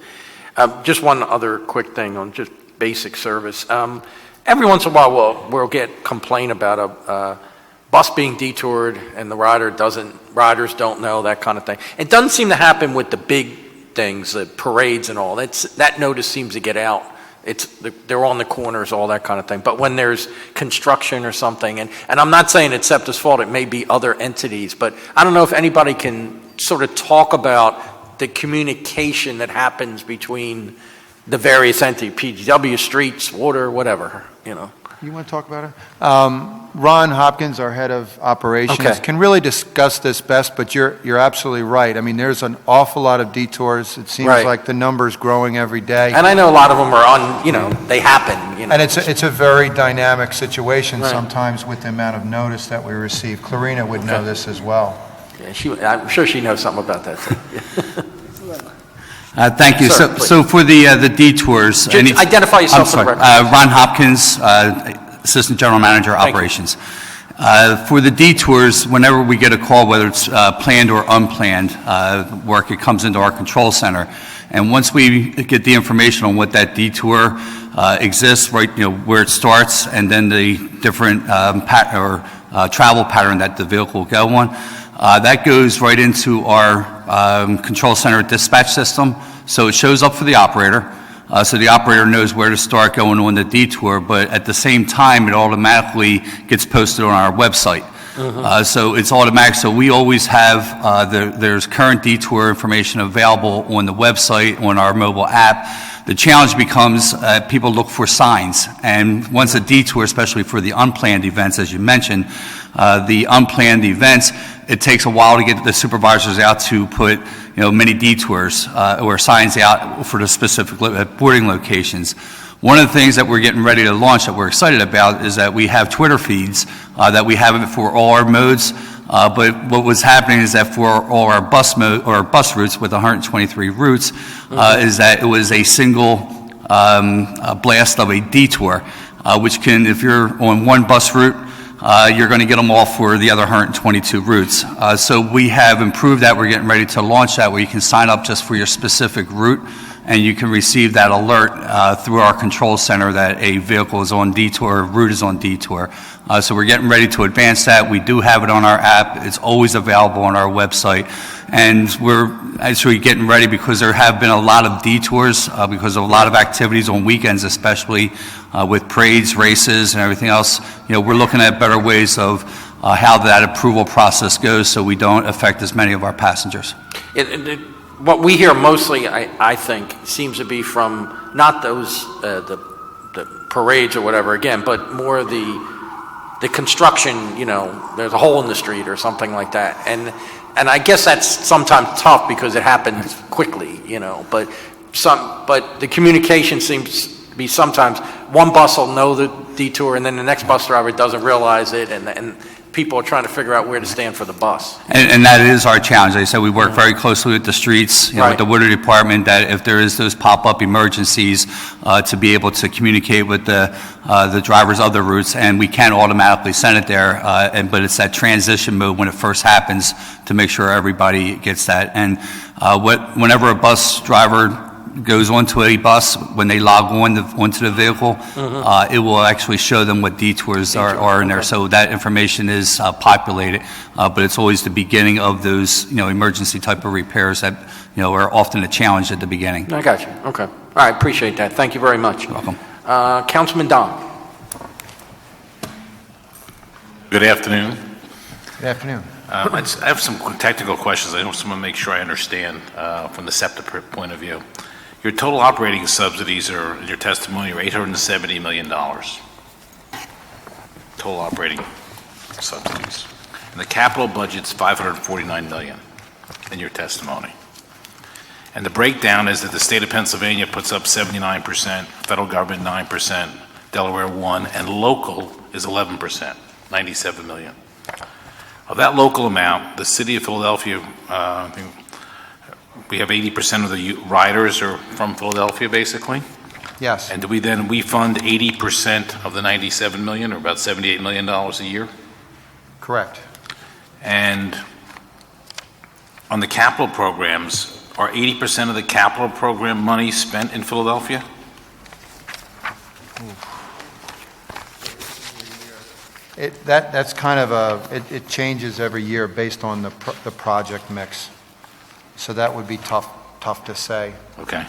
Just one other quick thing on just basic service. Every once in a while we'll get complaint about a bus being detoured and the riders don't know, that kind of thing. It doesn't seem to happen with the big things, the parades and all. That notice seems to get out. They're on the corners, all that kind of thing. But when there's construction or something, and I'm not saying it's SEPTA's fault, it may be other entities, but I don't know if anybody can sort of talk about the communication that happens between the various entities, PGW, streets, water, whatever, you know. You want to talk about it? Ron Hopkins, our head of operations, can really discuss this best, but you're absolutely right. I mean, there's an awful lot of detours. It seems like the number's growing every day. And I know a lot of them are they happen. And it's a very dynamic situation sometimes with the amount of notice that we receive. Clarina would know this as well. Yeah, I'm sure she knows something about that too. Thank you. Sir, so for the detours, just identify yourself. I'm sorry. Ron Hopkins, Assistant General Manager, Operations. For the detours, whenever we get a call, whether it's planned or unplanned work, it comes into our control center. And once we get the information on what that detour exists, where it starts, and then the different travel pattern that the vehicle will go on, that goes right into our control center dispatch system. So it shows up for the operator. So the operator knows where to start going on the detour, but at the same time, it automatically gets posted on our website. So it's automatic. So we always have, there's current detour information available on the website, on our mobile app. The challenge becomes people look for signs. And once a detour, especially for the unplanned events, as you mentioned, the unplanned events, it takes a while to get the supervisors out to put many detours or signs out for the specific boarding locations. One of the things that we're getting ready to launch that we're excited about is that we have Twitter feeds that we have for all our modes. But what was happening is that for all our bus routes with 123 routes, is that it was a single blast of a detour, which can, if you're on one bus route, you're going to get them all for the other 122 routes. So we have improved that. We're getting ready to launch that where you can sign up just for your specific route, and you can receive that alert through our control center that a vehicle is on detour, route is on detour. So we're getting ready to advance that. We do have it on our app. It's always available on our website. And we're actually getting ready because there have been a lot of detours because of a lot of activities on weekends, especially with parades, races, and everything else. We're looking at better ways of how that approval process goes so we don't affect as many of our passengers. What we hear mostly, I think, seems to be from not those, the parades or whatever, again, but more the construction, you know, there's a hole in the street or something like that. And I guess that's sometimes tough because it happens quickly, you know, but the communication seems to be sometimes one bus will know the detour and then the next bus driver doesn't realize it, and people are trying to figure out where to stand for the bus. And that is our challenge. Like I said, we work very closely with the streets, you know, with the water department, that if there is those pop-up emergencies, to be able to communicate with the drivers of the routes, and we can automatically send it there, but it's that transition mode when it first happens to make sure everybody gets that. And whenever a bus driver goes onto a bus, when they log onto the vehicle, it will actually show them what detours are in there. So that information is populated, but it's always the beginning of those, you know, emergency type of repairs that, you know, are often a challenge at the beginning. I got you. Okay. All right. Appreciate that. Thank you very much. You're welcome. Councilman Don. Good afternoon. Good afternoon. I have some technical questions. I just want to make sure I understand from the SEPTA point of view. Your total operating subsidies are, in your testimony, are $870 million. Total operating subsidies. And the capital budget's $549 million in your testimony. And the breakdown is that the state of Pennsylvania puts up 79%, federal government 9%, Delaware 1%, and local is 11%, $97 million. Of that local amount, the city of Philadelphia, we have 80% of the riders are from Philadelphia, basically. Yes. And do we fund 80% of the $97 million, or about $78 million a year? Correct. And on the capital programs, are 80% of the capital program money spent in Philadelphia? That's kind of it changes every year based on the project mix. So that would be tough to say. Okay.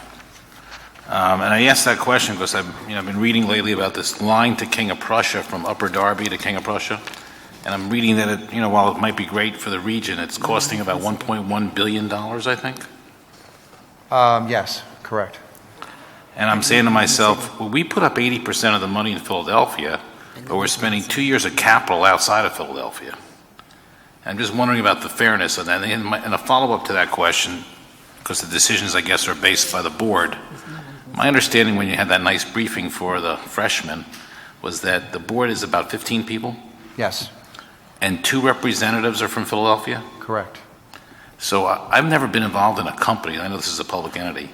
And I asked that question because I've been reading lately about this line to King of Prussia from Upper Darby to King of Prussia. And I'm reading that while it might be great for the region, it's costing about $1.1 billion, I think. Yes, correct. And I'm saying to myself, well, we put up 80% of the money in Philadelphia, but we're spending 2 years of capital outside of Philadelphia. I'm just wondering about the fairness of that. And a follow-up to that question, because the decisions, I guess, are based by the board. My understanding when you had that nice briefing for the freshmen was that the board is about 15 people? Yes. And 2 representatives are from Philadelphia? Correct. So I've never been involved in a company, I know this is a public entity,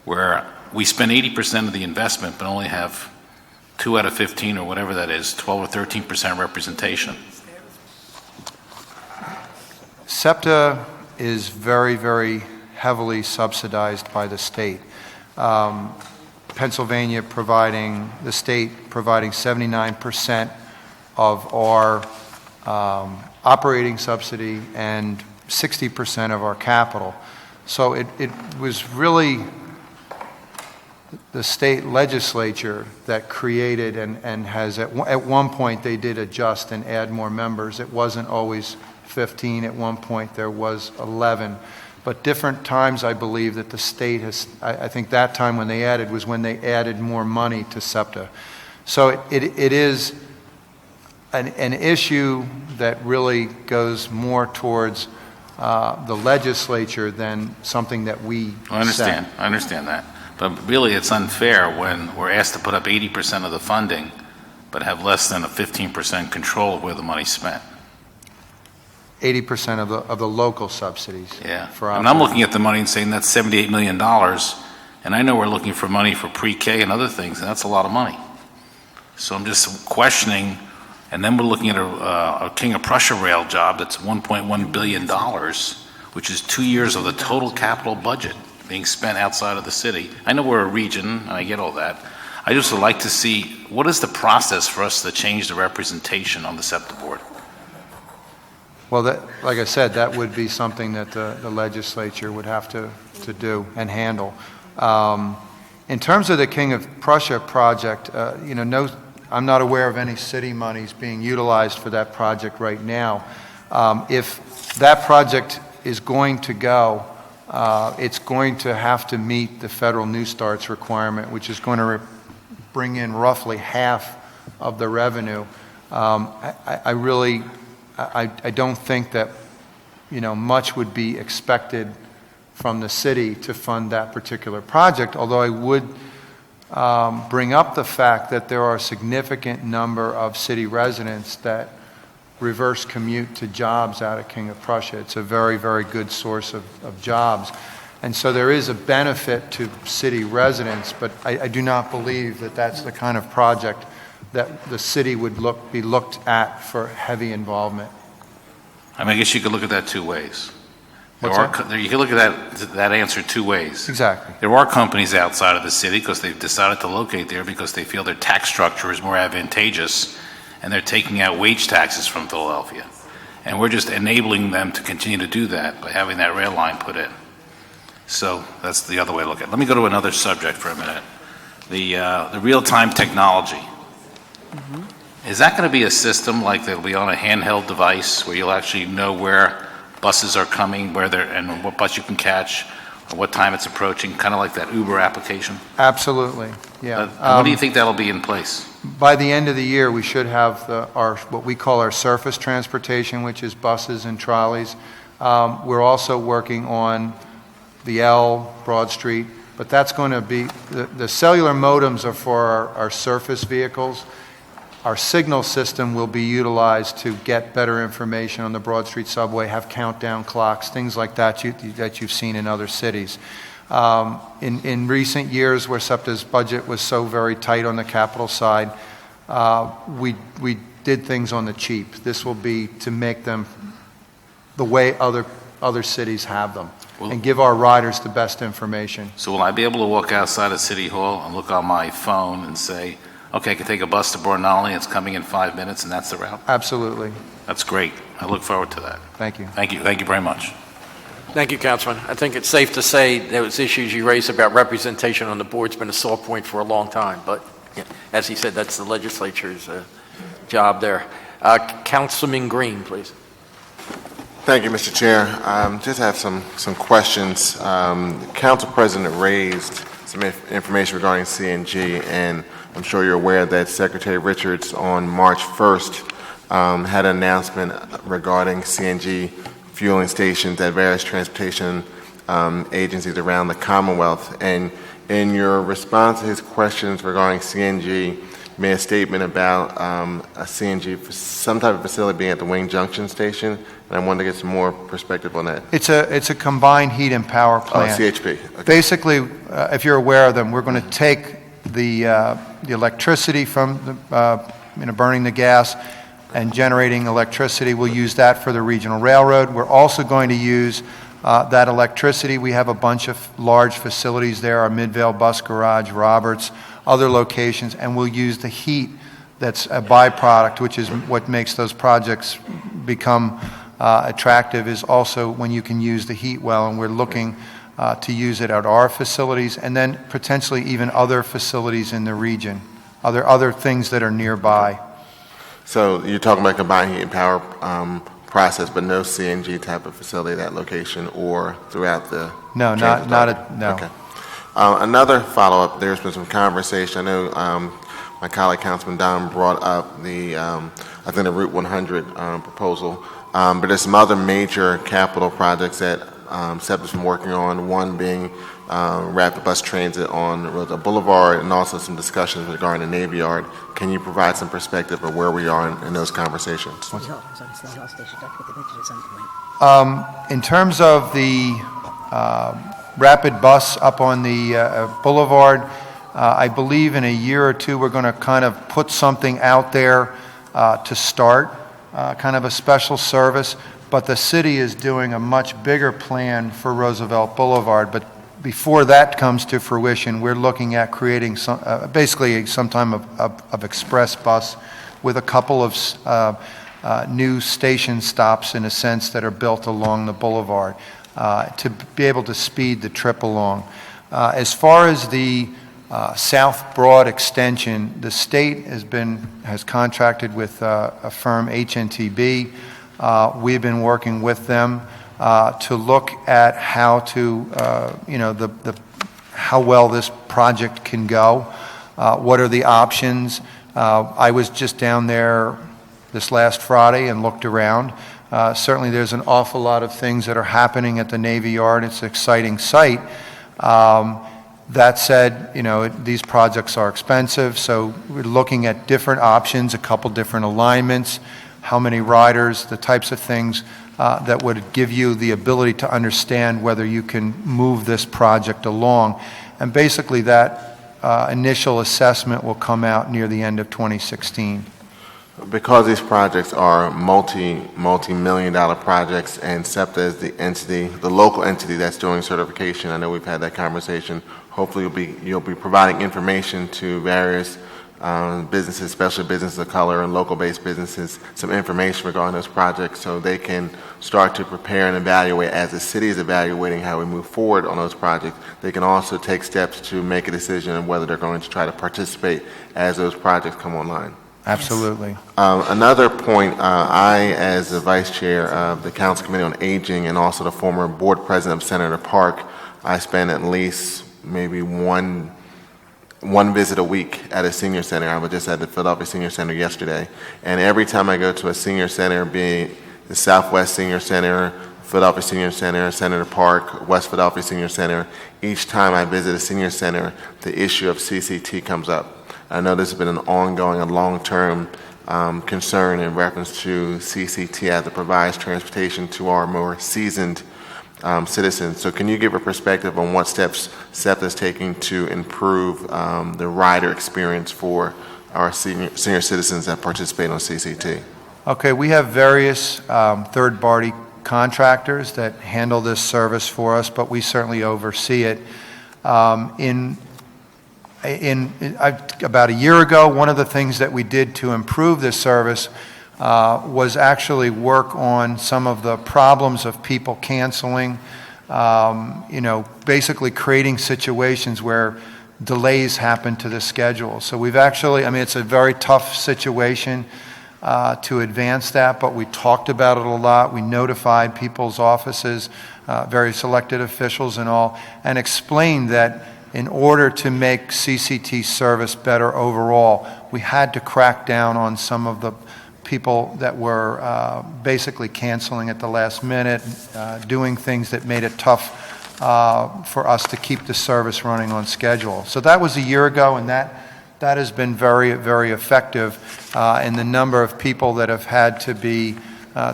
where we spend 80% of the investment but only have 2 out of 15 or whatever that is, 12 or 13% representation. SEPTA is very, very heavily subsidized by the state. Pennsylvania the state providing 79% of our operating subsidy and 60% of our capital. So it was really the state legislature that created and has, at one point they did adjust and add more members. It wasn't always 15. At one point there was 11. But different times, I believe, that the state has, I think that time when they added was when they added more money to SEPTA. So it is an issue that really goes more towards the legislature than something that we I understand that. But really it's unfair when we're asked to put up 80% of the funding but have less than a 15% control of where the money's spent. 80% of the local subsidies. Yeah. For and I'm looking at the money and saying that's $78 million, and I know we're looking for money for pre-K and other things, and that's a lot of money. So I'm just questioning, and then we're looking at a King of Prussia rail job that's $1.1 billion, which is 2 years of the total capital budget being spent outside of the city. I know we're a region, and I get all that. I just would like to see, what is the process for us to change the representation on the SEPTA board? Well, like I said, that would be something that the legislature would have to do and handle. In terms of the King of Prussia project, I'm not aware of any city monies being utilized for that project right now. If that project is going to go, it's going to have to meet the federal New Starts requirement, which is going to bring in roughly half of the revenue. I really don't think that, much would be expected from the city to fund that particular project, although I would bring up the fact that there are a significant number of city residents that reverse commute to jobs out of King of Prussia. It's a very, very good source of jobs. And so there is a benefit to city residents, but I do not believe that that's the kind of project that the city would be looked at for heavy involvement. I guess you could look at that two ways. What's that? You can look at that answer two ways. Exactly. There are companies outside of the city because they've decided to locate there because they feel their tax structure is more advantageous, and they're taking out wage taxes from Philadelphia. And we're just enabling them to continue to do that by having that rail line put in. So that's the other way to look at it. Let me go to another subject for a minute. The real-time technology. Is that going to be a system like that'll be on a handheld device where you'll actually know where buses are coming, where they're, and what bus you can catch, or what time it's approaching, kind of like that Uber application? Absolutely, yeah. When do you think that'll be in place? By the end of the year, we should have what we call our surface transportation, which is buses and trolleys. We're also working on the L, Broad Street, but that's going to be, the cellular modems are for our surface vehicles. Our signal system will be utilized to get better information on the Broad Street subway, have countdown clocks, things like that that you've seen in other cities. In recent years, where SEPTA's budget was so very tight on the capital side, we did things on the cheap. This will be to make them the way other cities have them, and give our riders the best information. So will I be able to walk outside of City Hall and look on my phone and say, okay, I can take a bus to Bornoli, it's coming in 5 minutes, and that's the route? Absolutely. That's great. I look forward to that. Thank you. Thank you. Thank you very much. Thank you, Councilman. I think it's safe to say those issues you raised about representation on the board's been a sore point for a long time, but as he said, that's the legislature's job there. Councilman Green, please. Thank you, Mr. Chair. Just have some questions. Council President raised some information regarding CNG, and I'm sure you're aware that Secretary Richards on March 1st had an announcement regarding CNG fueling stations at various transportation agencies around the Commonwealth. And in your response to his questions regarding CNG, made a statement about a CNG, some type of facility being at the Wayne Junction station, and I wanted to get some more perspective on that. It's a combined heat and power plant. Oh, CHP. Okay. Basically, if you're aware of them, we're going to take the electricity from burning the gas and generating electricity. We'll use that for the regional railroad. We're also going to use that electricity. We have a bunch of large facilities there, our Midvale Bus Garage, Roberts, other locations, and we'll use the heat that's a byproduct, which is what makes those projects become attractive, is also when you can use the heat well, and we're looking to use it at our facilities and then potentially even other facilities in the region, other things that are nearby. So you're talking about combined heat and power process, but no CNG type of facility at that location or throughout the... No, no. Okay. Another follow-up, there's been some conversation. I know my colleague Councilman Don brought up the, I think the Route 100 proposal, but there's some other major capital projects that SEPTA's been working on, one being rapid bus transit on Roosevelt Boulevard, and also some discussions regarding the Navy Yard. Can you provide some perspective of where we are in those conversations? In terms of the rapid bus up on the boulevard, I believe in a year or two we're going to kind of put something out there to start, kind of a special service. But the city is doing a much bigger plan for Roosevelt Boulevard. But before that comes to fruition, we're looking at creating basically some type of express bus with a couple of new station stops, in a sense, that are built along the boulevard to be able to speed the trip along. As far as the South Broad Extension, the state has contracted with a firm, HNTB. We've been working with them to look at how to, how well this project can go. What are the options? I was just down there this last Friday and looked around. Certainly there's an awful lot of things that are happening at the Navy Yard. It's an exciting site. That said, these projects are expensive, so we're looking at different options, a couple different alignments, how many riders, the types of things that would give you the ability to understand whether you can move this project along. And basically that initial assessment will come out near the end of 2016. Because these projects are multi-million-dollar projects, and SEPTA is the entity, the local entity that's doing certification, I know we've had that conversation. Hopefully you'll be providing information to various businesses, especially businesses of color and local-based businesses, some information regarding those projects so they can start to prepare and evaluate. As the city is evaluating how we move forward on those projects, they can also take steps to make a decision on whether they're going to try to participate as those projects come online. Absolutely. Another point, I, as the Vice Chair of the Council Committee on Aging and also the former Board President of Senator Park, I spend at least maybe one visit a week at a senior center. I was just at the Philadelphia Senior Center yesterday, and every time I go to a senior center, being the Southwest Senior Center, Philadelphia Senior Center, Senator Park, West Philadelphia Senior Center, each time I visit a senior center, the issue of CCT comes up. I know this has been an ongoing and long-term concern in reference to CCT as it provides transportation to our more seasoned citizens. So can you give a perspective on what steps SEPTA is taking to improve the rider experience for our senior citizens that participate on CCT? Okay, we have various third-party contractors that handle this service for us, but we certainly oversee it. About a year ago, one of the things that we did to improve this service was actually work on some of the problems of people canceling, basically creating situations where delays happen to the schedule. So we've actually, it's a very tough situation to advance that, but we talked about it a lot. We notified people's offices, various elected officials and all, and explained that in order to make CCT service better overall, we had to crack down on some of the people that were basically canceling at the last minute, doing things that made it tough for us to keep the service running on schedule. So that was a year ago, and that has been very, very effective. And the number of people that have had to be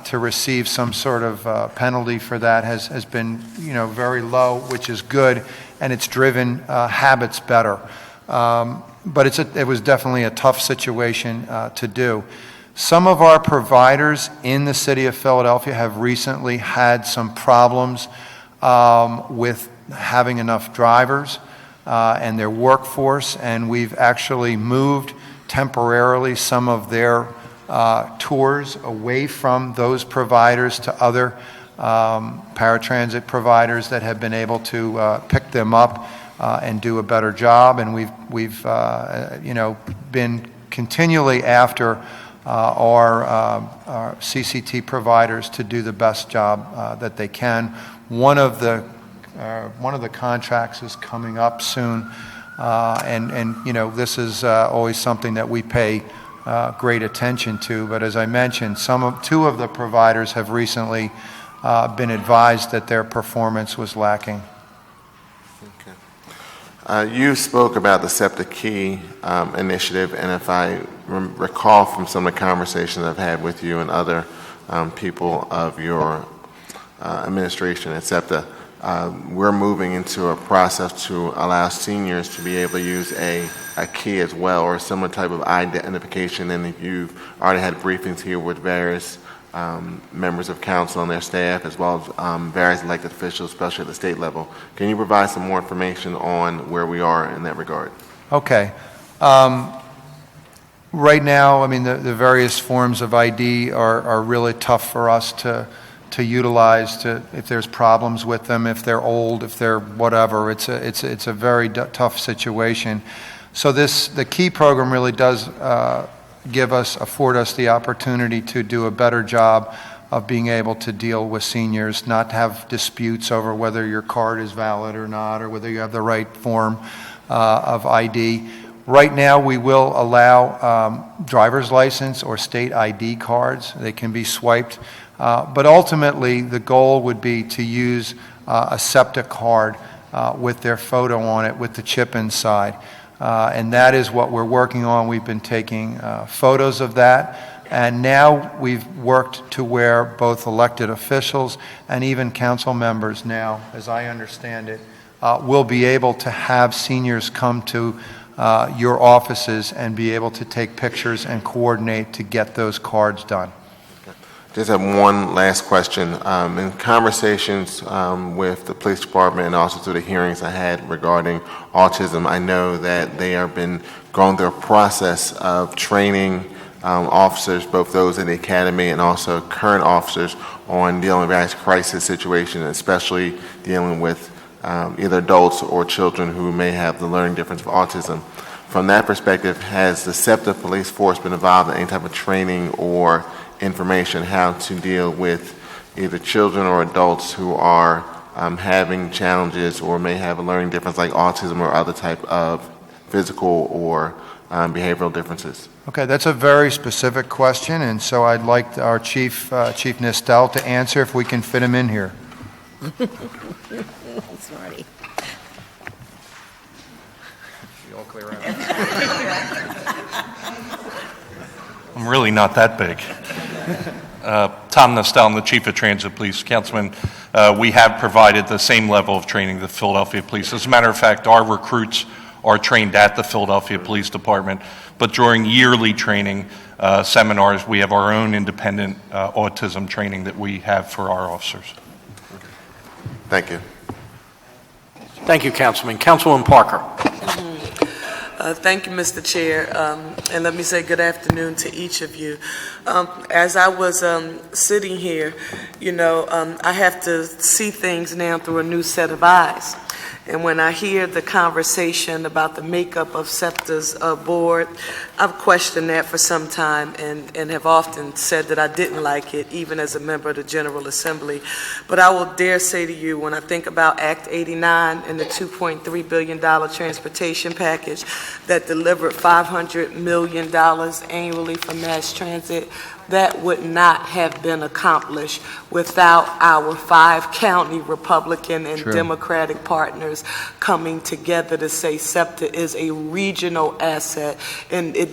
to receive some sort of penalty for that has been very low, which is good, and it's driven habits better. But it was definitely a tough situation to do. Some of our providers in the city of Philadelphia have recently had some problems with having enough drivers and their workforce, and we've actually moved temporarily some of their tours away from those providers to other paratransit providers that have been able to pick them up and do a better job. And we've been continually after our CCT providers to do the best job that they can. One of the contracts is coming up soon, and this is always something that we pay great attention to. But as I mentioned, two of the providers have recently been advised that their performance was lacking. Okay. You spoke about the SEPTA Key initiative, and if I recall from some of the conversations I've had with you and other people of your administration at SEPTA, we're moving into a process to allow seniors to be able to use a key as well, or a similar type of identification. And you've already had briefings here with various members of council and their staff, as well as various elected officials, especially at the state level. Can you provide some more information on where we are in that regard? Okay. Right now, the various forms of ID are really tough for us to to utilize if there's problems with them, if they're old, if they're whatever. It's a very tough situation. So the KEY program really does afford us the opportunity to do a better job of being able to deal with seniors, not to have disputes over whether your card is valid or not, or whether you have the right form of ID. Right now, we will allow driver's license or state ID cards. They can be swiped. But ultimately, the goal would be to use a SEPTA card with their photo on it with the chip inside. And that is what we're working on. We've been taking photos of that. And now we've worked to where both elected officials and even council members now, as I understand it, will be able to have seniors come to your offices and be able to take pictures and coordinate to get those cards done. Just have one last question. In conversations with the police department and also through the hearings I had regarding autism, I know that they have been going through a process of training officers, both those in the academy and also current officers, on dealing with various crisis situations, especially dealing with either adults or children who may have the learning difference of autism. From that perspective, has the SEPTA police force been involved in any type of training or information how to deal with either children or adults who are having challenges or may have a learning difference like autism or other type of physical or behavioral differences? Okay, that's a very specific question, and so I'd like our Chief Knueppel to answer if we can fit him in here. Sorry. You all clear out? I'm really not that big. Tom Knueppel, I'm the Chief of Transit Police. Councilman, we have provided the same level of training to the Philadelphia Police. As a matter of fact, our recruits are trained at the Philadelphia Police Department, but during yearly training seminars, we have our own independent autism training that we have for our officers. Thank you. Thank you, Councilman. Councilwoman Parker. Thank you, Mr. Chair, and let me say good afternoon to each of you. As I was sitting here, I have to see things now through a new set of eyes. And when I hear the conversation about the makeup of SEPTA's board, I've questioned that for some time and have often said that I didn't like it, even as a member of the General Assembly. But I will dare say to you, when I think about Act 89 and the $2.3 billion transportation package that delivered $500 million annually for mass transit, that would not have been accomplished without our 5-county Republican and Democratic partners coming together to say SEPTA is a regional asset and it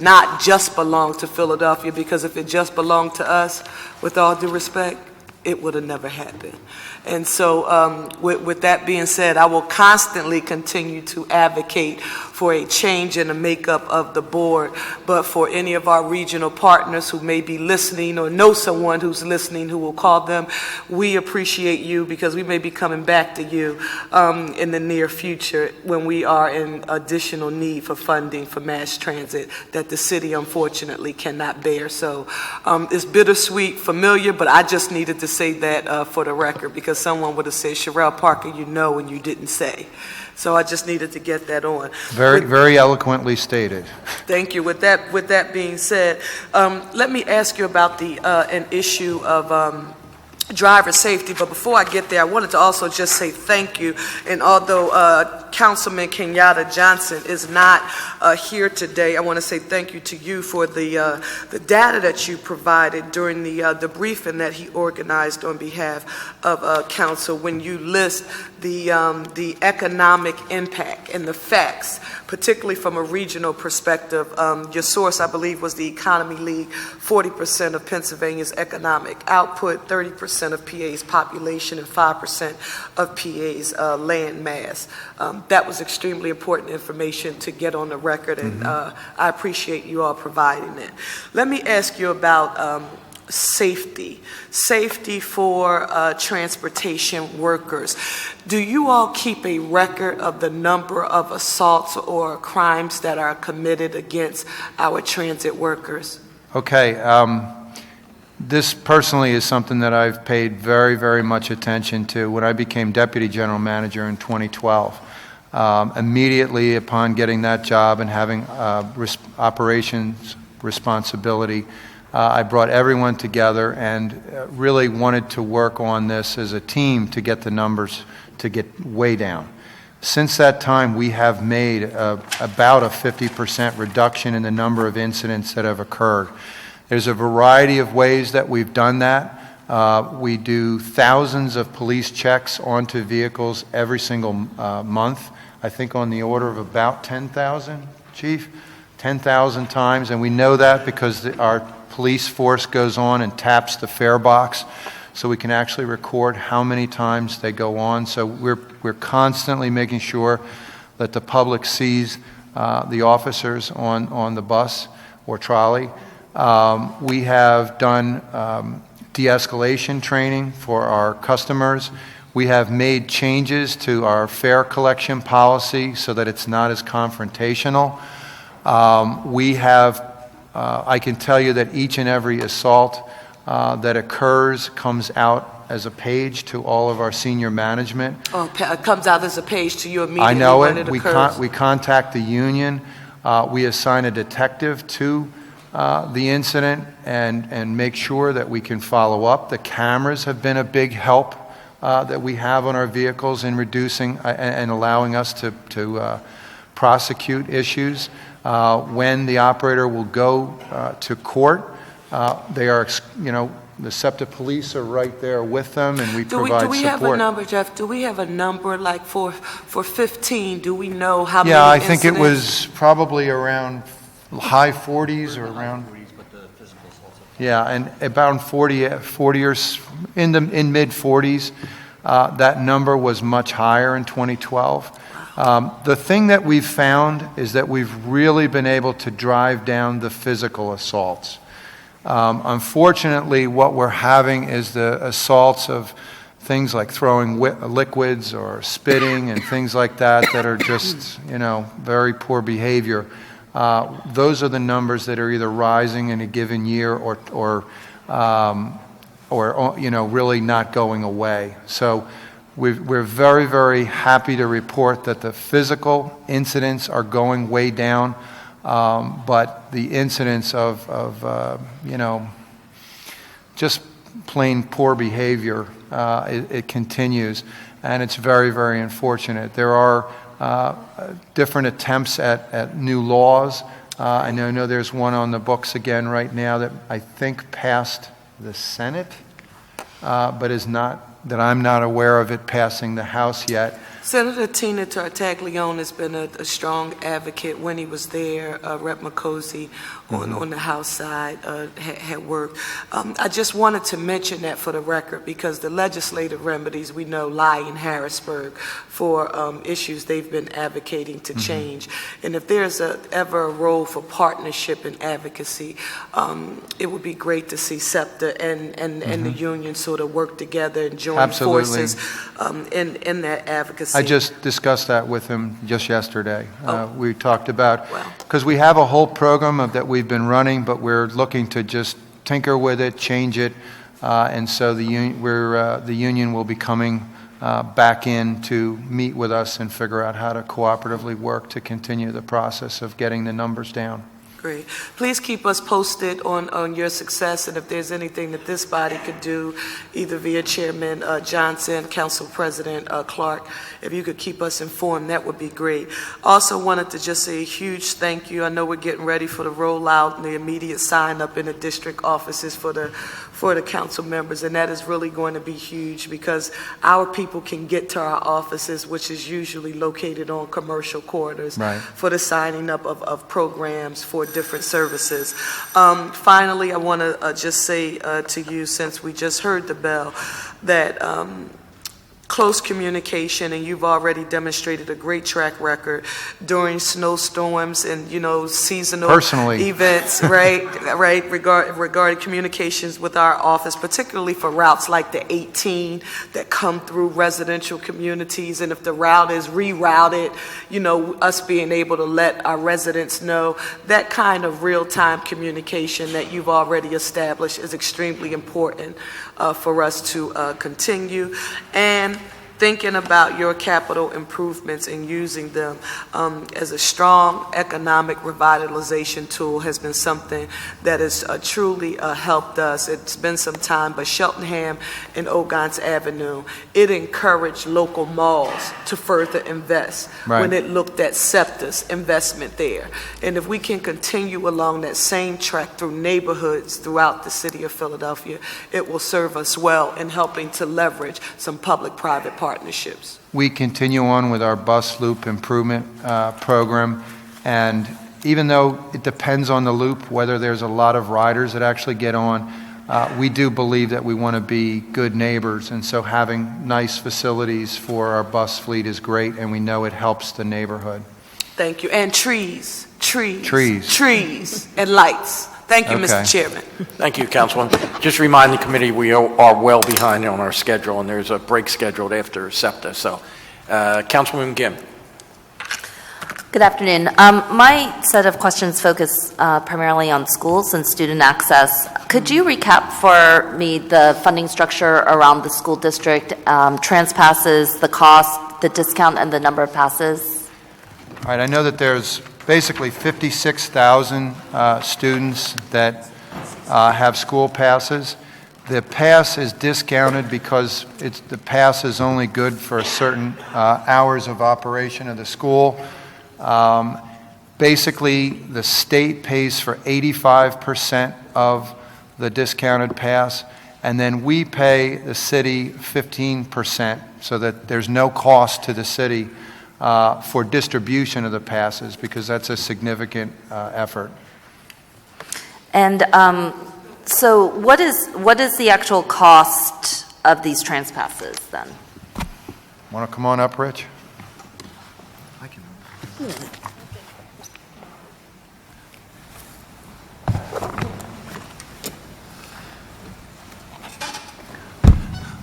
not just belongs to Philadelphia, because if it just belonged to us, with all due respect, it would have never happened. And so with that being said, I will constantly continue to advocate for a change in the makeup of the board. But for any of our regional partners who may be listening or know someone who's listening who will call them, we appreciate you, because we may be coming back to you in the near future when we are in additional need for funding for mass transit that the city unfortunately cannot bear. So it's bittersweet, familiar, but I just needed to say that for the record, because someone would have said, Sherelle Parker, and you didn't say. So I just needed to get that on. Very eloquently stated. Thank you. With that being said, let me ask you about an issue of driver safety. But before I get there, I wanted to also just say thank you. And although Councilman Kenyatta Johnson is not here today, I want to say thank you to you for the data that you provided during the briefing that he organized on behalf of council, when you list the economic impact and the facts, particularly from a regional perspective. Your source, I believe, was the Economy League. 40% of Pennsylvania's economic output, 30% of PA's population, and 5% of PA's land mass. That was extremely important information to get on the record, and I appreciate you all providing it. Let me ask you about safety for transportation workers. Do you all keep a record of the number of assaults or crimes that are committed against our transit workers? Okay. this personally is something that I've paid very, very much attention to when I became Deputy General Manager in 2012. Immediately upon getting that job and having operations responsibility, I brought everyone together and really wanted to work on this as a team to get the numbers to get way down. Since that time, we have made about a 50% reduction in the number of incidents that have occurred. There's a variety of ways that we've done that. We do thousands of police checks onto vehicles every single month. I think on the order of about 10,000, Chief? 10,000 times, and we know that because our police force goes on and taps the fare box, so we can actually record how many times they go on. So we're constantly making sure that the public sees the officers on the bus or trolley. We have done de-escalation training for our customers. We have made changes to our fare collection policy so that it's not as confrontational. We have, I can tell you that each and every assault that occurs comes out as a page to all of our senior management. Oh, it comes out as a page to you immediately I know when it. it occurs? We contact the union. We assign a detective to the incident and make sure that we can follow up. The cameras have been a big help that we have on our vehicles in reducing and allowing us to prosecute issues. When the operator will go to court, they are, the SEPTA police are right there with them, and we provide support. Do we have a number, Jeff? Do we have a number like for 15? Do we know how many Yeah, I incidents? think it was probably around high 40s or around. Yeah, and about 40 or in mid 40s. That number was much higher in 2012. The thing that we've found is that we've really been able to drive down the physical assaults. Unfortunately, what we're having is the assaults of things like throwing liquids or spitting and things like that that are just, very poor behavior. Those are the numbers that are either rising in a given year or really not going away. So we're very, very happy to report that the physical incidents are going way down, but the incidents of just plain poor behavior, it continues, and it's very, very unfortunate. There are different attempts at new laws. I know there's one on the books again right now that I think passed the Senate, but is not, that I'm not aware of it passing the House yet. Senator Tina Tartaglione has been a strong advocate when he was there. Rep. McCosey on the House side had worked. I just wanted to mention that for the record because the legislative remedies we know lie in Harrisburg for issues they've been advocating to change. And if there's ever a role for partnership and advocacy, it would be great to see SEPTA and the union sort of work together and join forces in that advocacy. I just discussed that with him just yesterday. We talked about, because we have a whole program that we've been running, but we're looking to just tinker with it, change it, and so the union will be coming back in to meet with us and figure out how to cooperatively work to continue the process of getting the numbers down. Great. Please keep us posted on your success, and if there's anything that this body could do, either via Chairman Johnson, Council President Clark, if you could keep us informed, that would be great. Also wanted to just say a huge thank you. I know we're getting ready for the rollout and the immediate sign up in the district offices for the council members, and that is really going to be huge because our people can get to our offices, which is usually located on commercial corridors, for the signing up of programs for different services. Finally, I want to just say to you, since we just heard the bell, that close communication, and you've already demonstrated a great track record during snowstorms and, seasonal Personally. events, right? Regarding communications with our office, particularly for routes like the 18 that come through residential communities, and if the route is rerouted, us being able to let our residents know. That kind of real-time communication that you've already established is extremely important for us to continue. And thinking about your capital improvements and using them as a strong economic revitalization tool has been something that has truly helped us. It's been some time, but Cheltenham and Ogons Avenue, it encouraged local malls to further invest when it looked at SEPTA's investment there. And if we can continue along that same track through neighborhoods throughout the city of Philadelphia, it will serve us well in helping to leverage some public-private partnerships. We continue on with our bus loop improvement program, and even though it depends on the loop, whether there's a lot of riders that actually get on, we do believe that we want to be good neighbors, and so having nice facilities for our bus fleet is great, and we know it helps the neighborhood. Thank you. And trees and lights. Thank you, Mr. Chairman. Thank you, Councilwoman. Just remind the committee we are well behind on our schedule, and there's a break scheduled after SEPTA. So, Councilwoman Kim. Good afternoon. My set of questions focus primarily on schools and student access. Could you recap for me the funding structure around the school district, trans-passes, the cost, the discount, and the number of passes? All right, I know that there's basically 56,000 students that have school passes. The pass is discounted because the pass is only good for certain hours of operation of the school. Basically, the state pays for 85% of the discounted pass, and then we pay the city 15%, so that there's no cost to the city for distribution of the passes, because that's a significant effort. And so what is the actual cost of these trans passes then? Want to come on up, Rich? I can.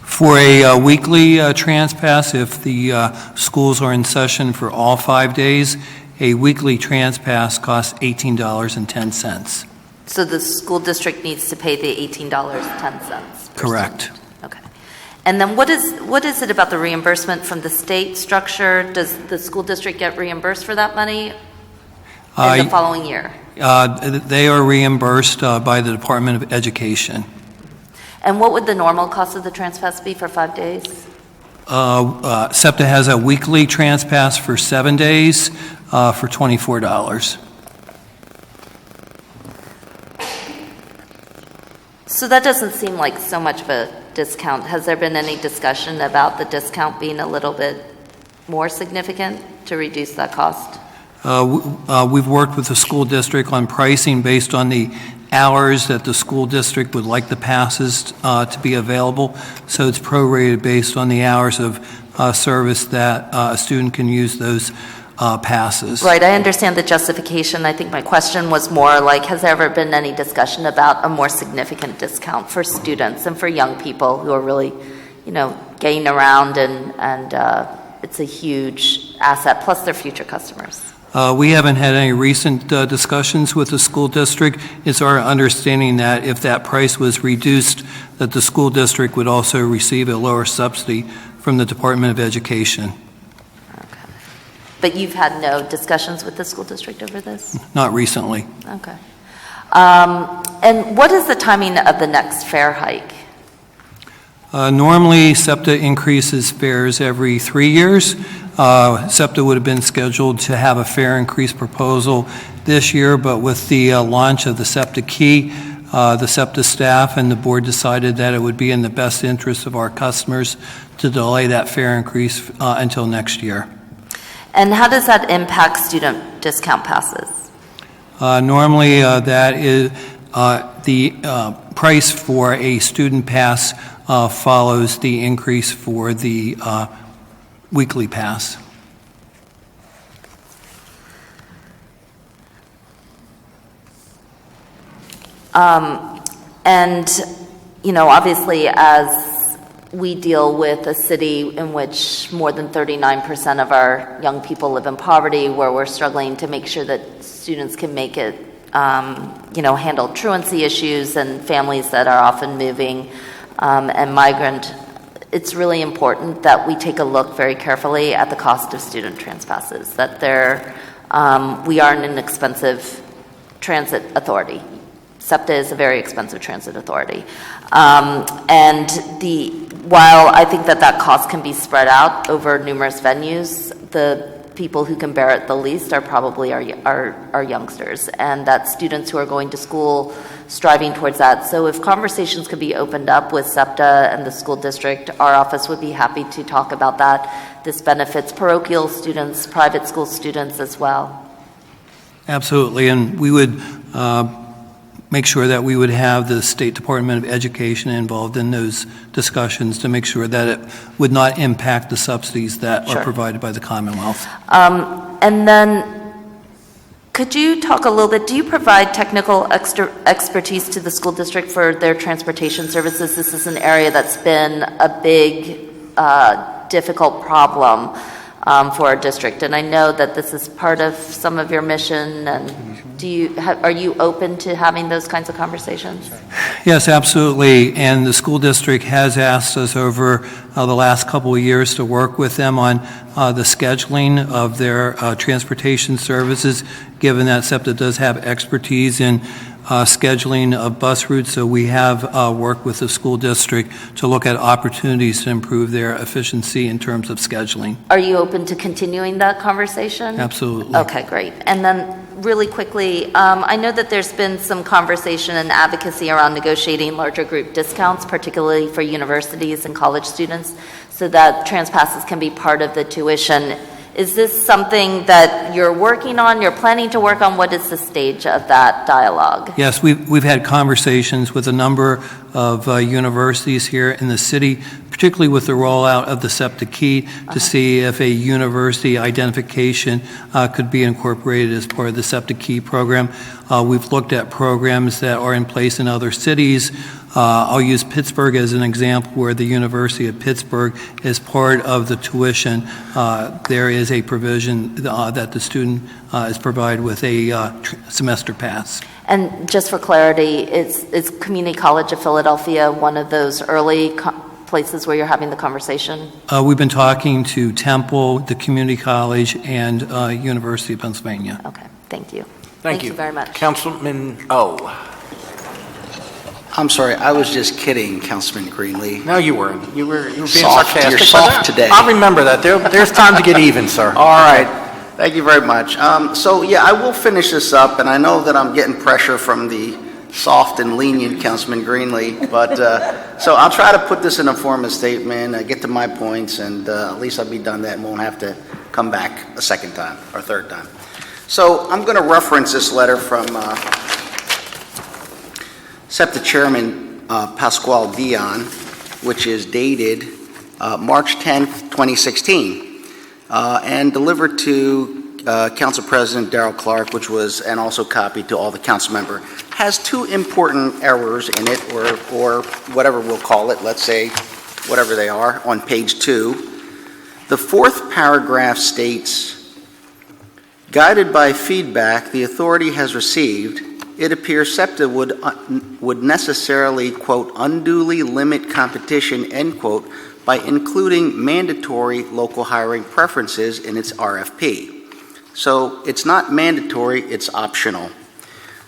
For a weekly trans pass, if the schools are in session for all 5 days, a weekly trans pass costs $18.10. So the school district needs to pay the $18.10? Correct. Okay. And then what is it about the reimbursement from the state structure? Does the school district get reimbursed for that money in the following year? They are reimbursed by the Department of Education. And what would the normal cost of the trans pass be for 5 days? SEPTA has a weekly trans pass for 7 days for $24. So that doesn't seem like so much of a discount. Has there been any discussion about the discount being a little bit more significant to reduce that cost? We've worked with the school district on pricing based on the hours that the school district would like the passes to be available. So it's prorated based on the hours of service that a student can use those passes. Right, I understand the justification. I think my question was more like, has there ever been any discussion about a more significant discount for students and for young people who are really, getting around and it's a huge asset, plus their future customers? We haven't had any recent discussions with the school district. It's our understanding that if that price was reduced, that the school district would also receive a lower subsidy from the Department of Education. Okay. But you've had no discussions with the school district over this? Not recently. Okay. And what is the timing of the next fare hike? Normally, SEPTA increases fares every 3 years. SEPTA would have been scheduled to have a fare increase proposal this year, but with the launch of the SEPTA Key, the SEPTA staff and the board decided that it would be in the best interest of our customers to delay that fare increase until next year. And how does that impact student discount passes? Normally, that is the price for a student pass follows the increase for the weekly pass. And, you know, obviously, as we deal with a city in which more than 39% of our young people live in poverty, where we're struggling to make sure that students can make it, you know, handle truancy issues and families that are often moving and migrant, it's really important that we take a look very carefully at the cost of student trans passes, that we are an inexpensive transit authority. SEPTA is a very expensive transit authority. While I think that cost can be spread out over numerous venues, the people who can bear it the least are probably our youngsters, and that students who are going to school striving towards that. So if conversations could be opened up with SEPTA and the school district, our office would be happy to talk about that. This benefits parochial students, private school students as well. Absolutely, and we would make sure that we would have the State Department of Education involved in those discussions to make sure that it would not impact the subsidies that are provided by the Commonwealth. And then could you talk a little bit, do you provide technical expertise to the school district for their transportation services? This is an area that's been a big, difficult problem for our district, and I know that this is part of some of your mission, and are you open to having those kinds of conversations? Yes, absolutely, and the school district has asked us over the last couple of years to work with them on the scheduling of their transportation services, given that SEPTA does have expertise in scheduling of bus routes, so we have worked with the school district to look at opportunities to improve their efficiency in terms of scheduling. Are you open to continuing that conversation? Absolutely. Okay, great. And then really quickly, I know that there's been some conversation and advocacy around negotiating larger group discounts, particularly for universities and college students, so that trans passes can be part of the tuition. Is this something that you're working on, you're planning to work on? What is the stage of that dialogue? Yes, we've had conversations with a number of universities here in the city, particularly with the rollout of the SEPTA key, to see if a university identification could be incorporated as part of the SEPTA key program. We've looked at programs that are in place in other cities. I'll use Pittsburgh as an example, where the University of Pittsburgh is part of the tuition. There is a provision that the student is provided with a semester pass. And just for clarity, is Community College of Philadelphia one of those early places where you're having the conversation? We've been talking to Temple, the Community College, and University of Pennsylvania. Okay, thank you. Thank you very much. Councilman O. I'm sorry, I was just kidding, Councilman Greenlee. No, you weren't. You were being Soft. sarcastic. You're soft today. I'll remember that. There's time to get even, sir. All right. Thank you very much. So, yeah, I will finish this up, and I know that I'm getting pressure from the soft and lenient Councilman Greenlee, but so I'll try to put this in a form of statement, get to my points, and at least I'll be done that and won't have to come back a second time or third time. So I'm going to reference this letter from SEPTA Chairman Pasquale Dion, which is dated March 10th, 2016, and delivered to Council President Darrell Clark, which was, and also copied to all the council member, has two important errors in it, or whatever we'll call it, let's say, whatever they are, on page 2. The fourth paragraph states, guided by feedback the authority has received, it appears SEPTA would necessarily, quote, unduly limit competition, end quote, by including mandatory local hiring preferences in its RFP. So it's not mandatory, it's optional.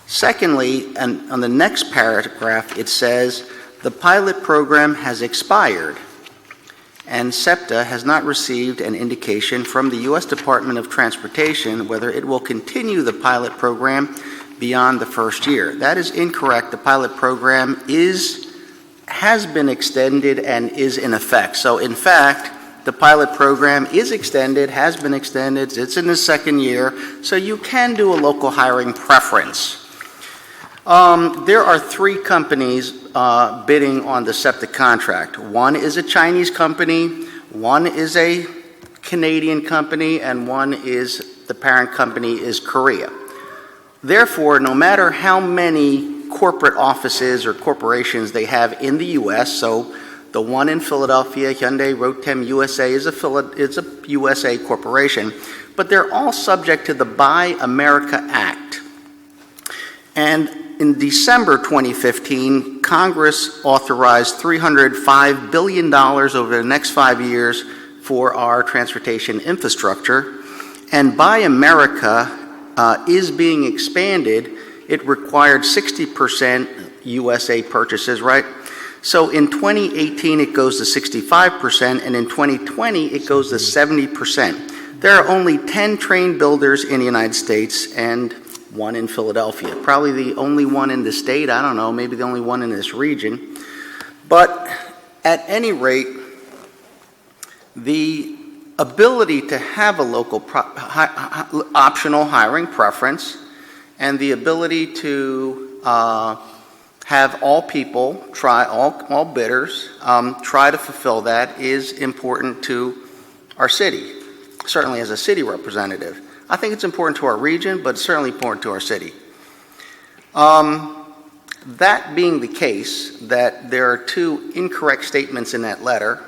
Secondly, and on the next paragraph, it says, the pilot program has expired, and SEPTA has not received an indication from the U.S. Department of Transportation whether it will continue the pilot program beyond the first year. That is incorrect. The pilot program has been extended and is in effect. So in fact, the pilot program is extended, has been extended, it's in the second year, so you can do a local hiring preference. There are 3 companies bidding on the SEPTA contract. One is a Chinese company, one is a Canadian company, and one is, the parent company is Korea. Therefore, no matter how many corporate offices or corporations they have in the U.S., so the one in Philadelphia, Hyundai Rotem USA, is a USA corporation, but they're all subject to the Buy America Act. And in December 2015, Congress authorized $305 billion over the next 5 years for our transportation infrastructure. And Buy America is being expanded. It required 60% USA purchases, right? So in 2018, it goes to 65%, and in 2020, it goes to 70%. There are only 10 train builders in the United States and one in Philadelphia. Probably the only one in the state, I don't know, maybe the only one in this region. But at any rate, the ability to have a local optional hiring preference and the ability to have all people try, all bidders try to fulfill that is important to our city, certainly as a city representative. I think it's important to our region, but it's certainly important to our city. That being the case, that there are 2 incorrect statements in that letter,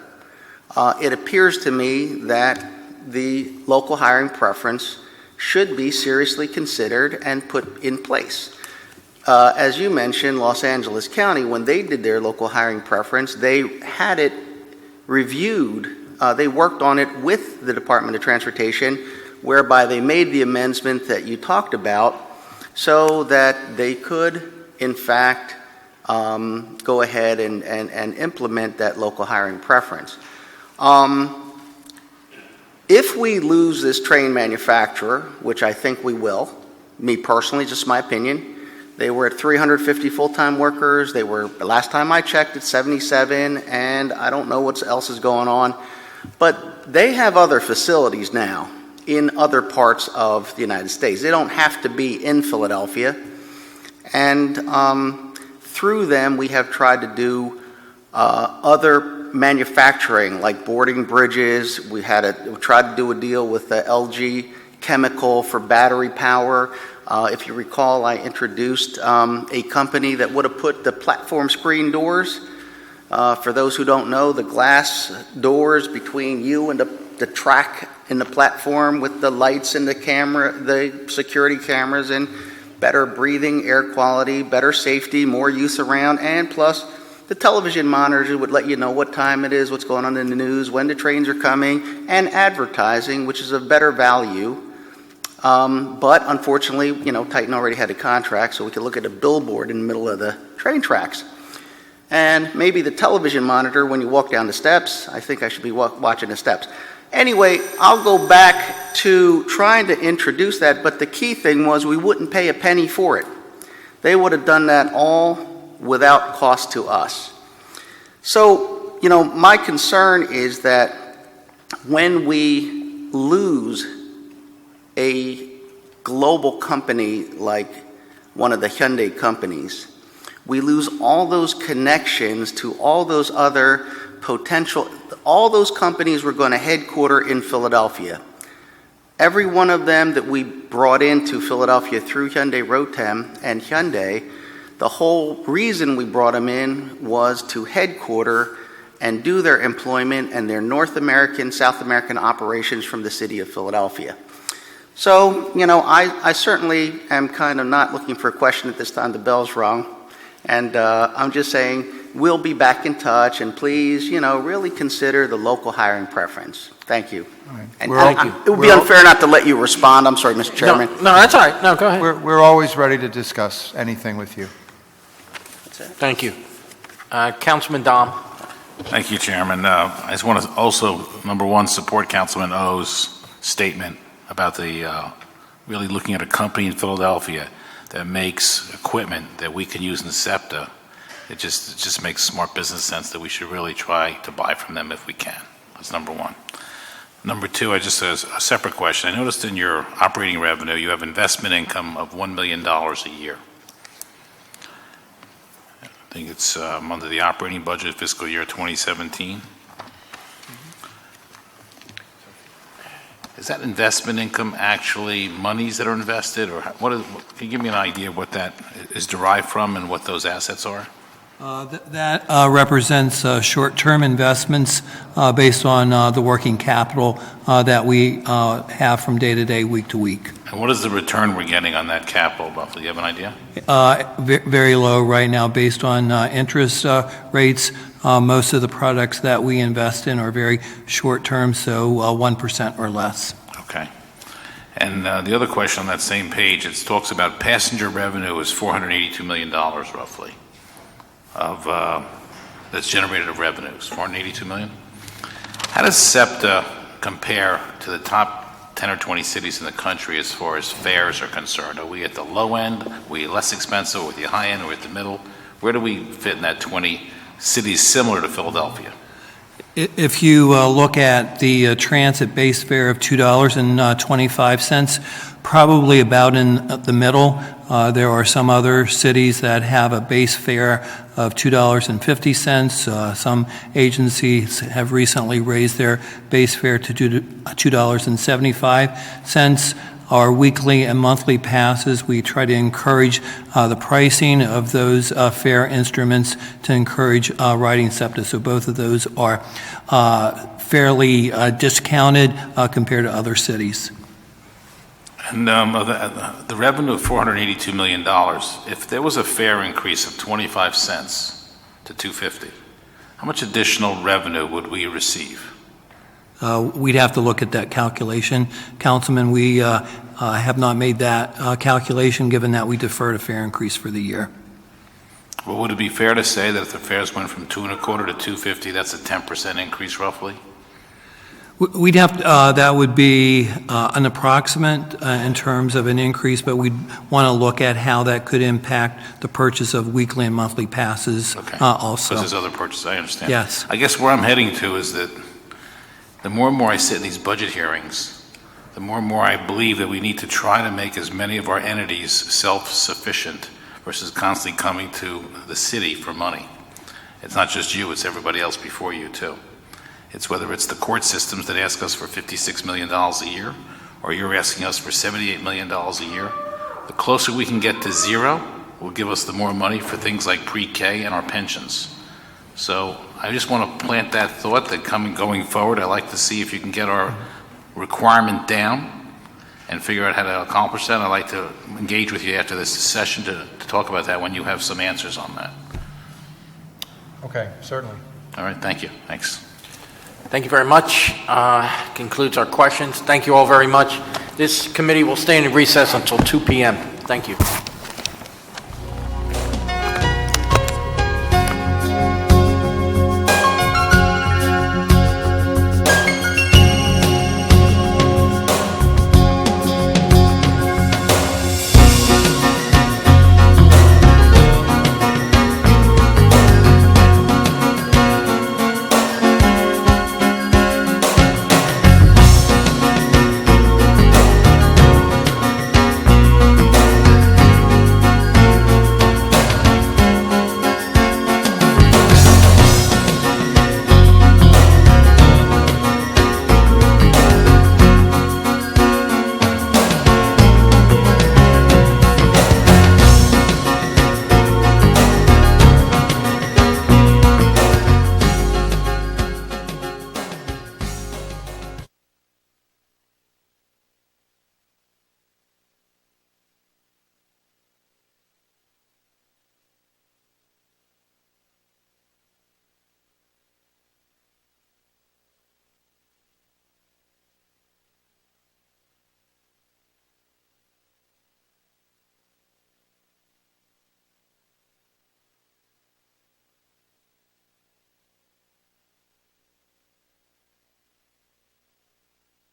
it appears to me that the local hiring preference should be seriously considered and put in place. As you mentioned, Los Angeles County, when they did their local hiring preference, they had it reviewed. They worked on it with the Department of Transportation, whereby they made the amendment that you talked about so that they could, in fact, go ahead and implement that local hiring preference. If we lose this train manufacturer, which I think we will, me personally, just my opinion, they were at 350 full-time workers. They were, last time I checked, at 77, and I don't know what else is going on. But they have other facilities now in other parts of the United States. They don't have to be in Philadelphia. And through them, we have tried to do other manufacturing, like boarding bridges. We tried to do a deal with the LG Chemical for battery power. If you recall, I introduced a company that would have put the platform screen doors. For those who don't know, the glass doors between you and the track in the platform with the lights and the camera, the security cameras, and better breathing, air quality, better safety, more use around, and plus the television monitors would let you know what time it is, what's going on in the news, when the trains are coming, and advertising, which is of better value. But unfortunately, Titan already had a contract, so we could look at a billboard in the middle of the train tracks. And maybe the television monitor when you walk down the steps. I think I should be watching the steps. Anyway, I'll go back to trying to introduce that, but the key thing was we wouldn't pay a penny for it. They would have done that all without cost to us. So, my concern is that when we lose a global company like one of the Hyundai companies, we lose all those connections to all those other potential, all those companies were going to headquarter in Philadelphia. Every one of them that we brought into Philadelphia through Hyundai Rotem and Hyundai, the whole reason we brought them in was to headquarter and do their employment and their North American, South American operations from the city of Philadelphia. So, I certainly am kind of not looking for a question at this time. The bell's rung. And I'm just saying we'll be back in touch, and please, really consider the local hiring preference. Thank you. Right. And it would be unfair not to let you respond. I'm sorry, Mr. Chairman. No, that's all right. No, go ahead. We're always ready to discuss anything with you. Thank you. Councilman Dom. Thank you, Chairman. I just want to also, number one, support Councilman O's statement about the really looking at a company in Philadelphia that makes equipment that we can use in SEPTA. It just makes smart business sense that we should really try to buy from them if we can. That's number one. Number two, I just have a separate question. I noticed in your operating revenue you have investment income of $1 million a year. think it's under the operating budget fiscal year 2017. Is that investment income actually monies that are invested, or can you give me an idea of what that is derived from and what those assets are? That represents short-term investments based on the working capital that we have from day to day, week to week. And what is the return we're getting on that capital, roughly? You have an idea? Very low right now based on interest rates. Most of the products that we invest in are very short-term, so 1% or less. Okay. And the other question on that same page, it talks about passenger revenue is $482 million, roughly, of that's generated of revenues, $482 million. How does SEPTA compare to the top 10 or 20 cities in the country as far as fares are concerned? Are we at the low end? Are we less expensive? Are we at the high end? Are we at the middle? Where do we fit in that 20 cities similar to Philadelphia? If you look at the transit base fare of $2.25, probably about in the middle. There are some other cities that have a base fare of $2.50. Some agencies have recently raised their base fare to $2.75. Our weekly and monthly passes, we try to encourage the pricing of those fare instruments to encourage riding SEPTA. So both of those are fairly discounted compared to other cities. And the revenue of $482 million, if there was a fare increase of 25 cents to $2.50, how much additional revenue would we receive? We'd have to look at that calculation. Councilman, we have not made that calculation given that we deferred a fare increase for the year. Well, would it be fair to say that if the fares went from $2.25 to $2.50, that's a 10% increase roughly? We'd have that would be an approximate in terms of an increase, but we'd want to look at how that could impact the purchase of weekly and monthly passes also. Because there's other purchases, I understand. Yes. I guess where I'm heading to is that the more and more I sit in these budget hearings, the more and more I believe that we need to try to make as many of our entities self-sufficient versus constantly coming to the city for money. It's not just you, it's everybody else before you too. It's whether it's the court systems that ask us for $56 million a year, or you're asking us for $78 million a year. The closer we can get to zero will give us the more money for things like pre-K and our pensions. So I just want to plant that thought that going forward, I'd like to see if you can get our requirement down and figure out how to accomplish that. I'd like to engage with you after this session to talk about that when you have some answers on that. Okay, certainly. All right, thank you. Thanks. Thank you very much. Concludes our questions. Thank you all very much. This committee will stay in recess until 2 p.m. Thank you.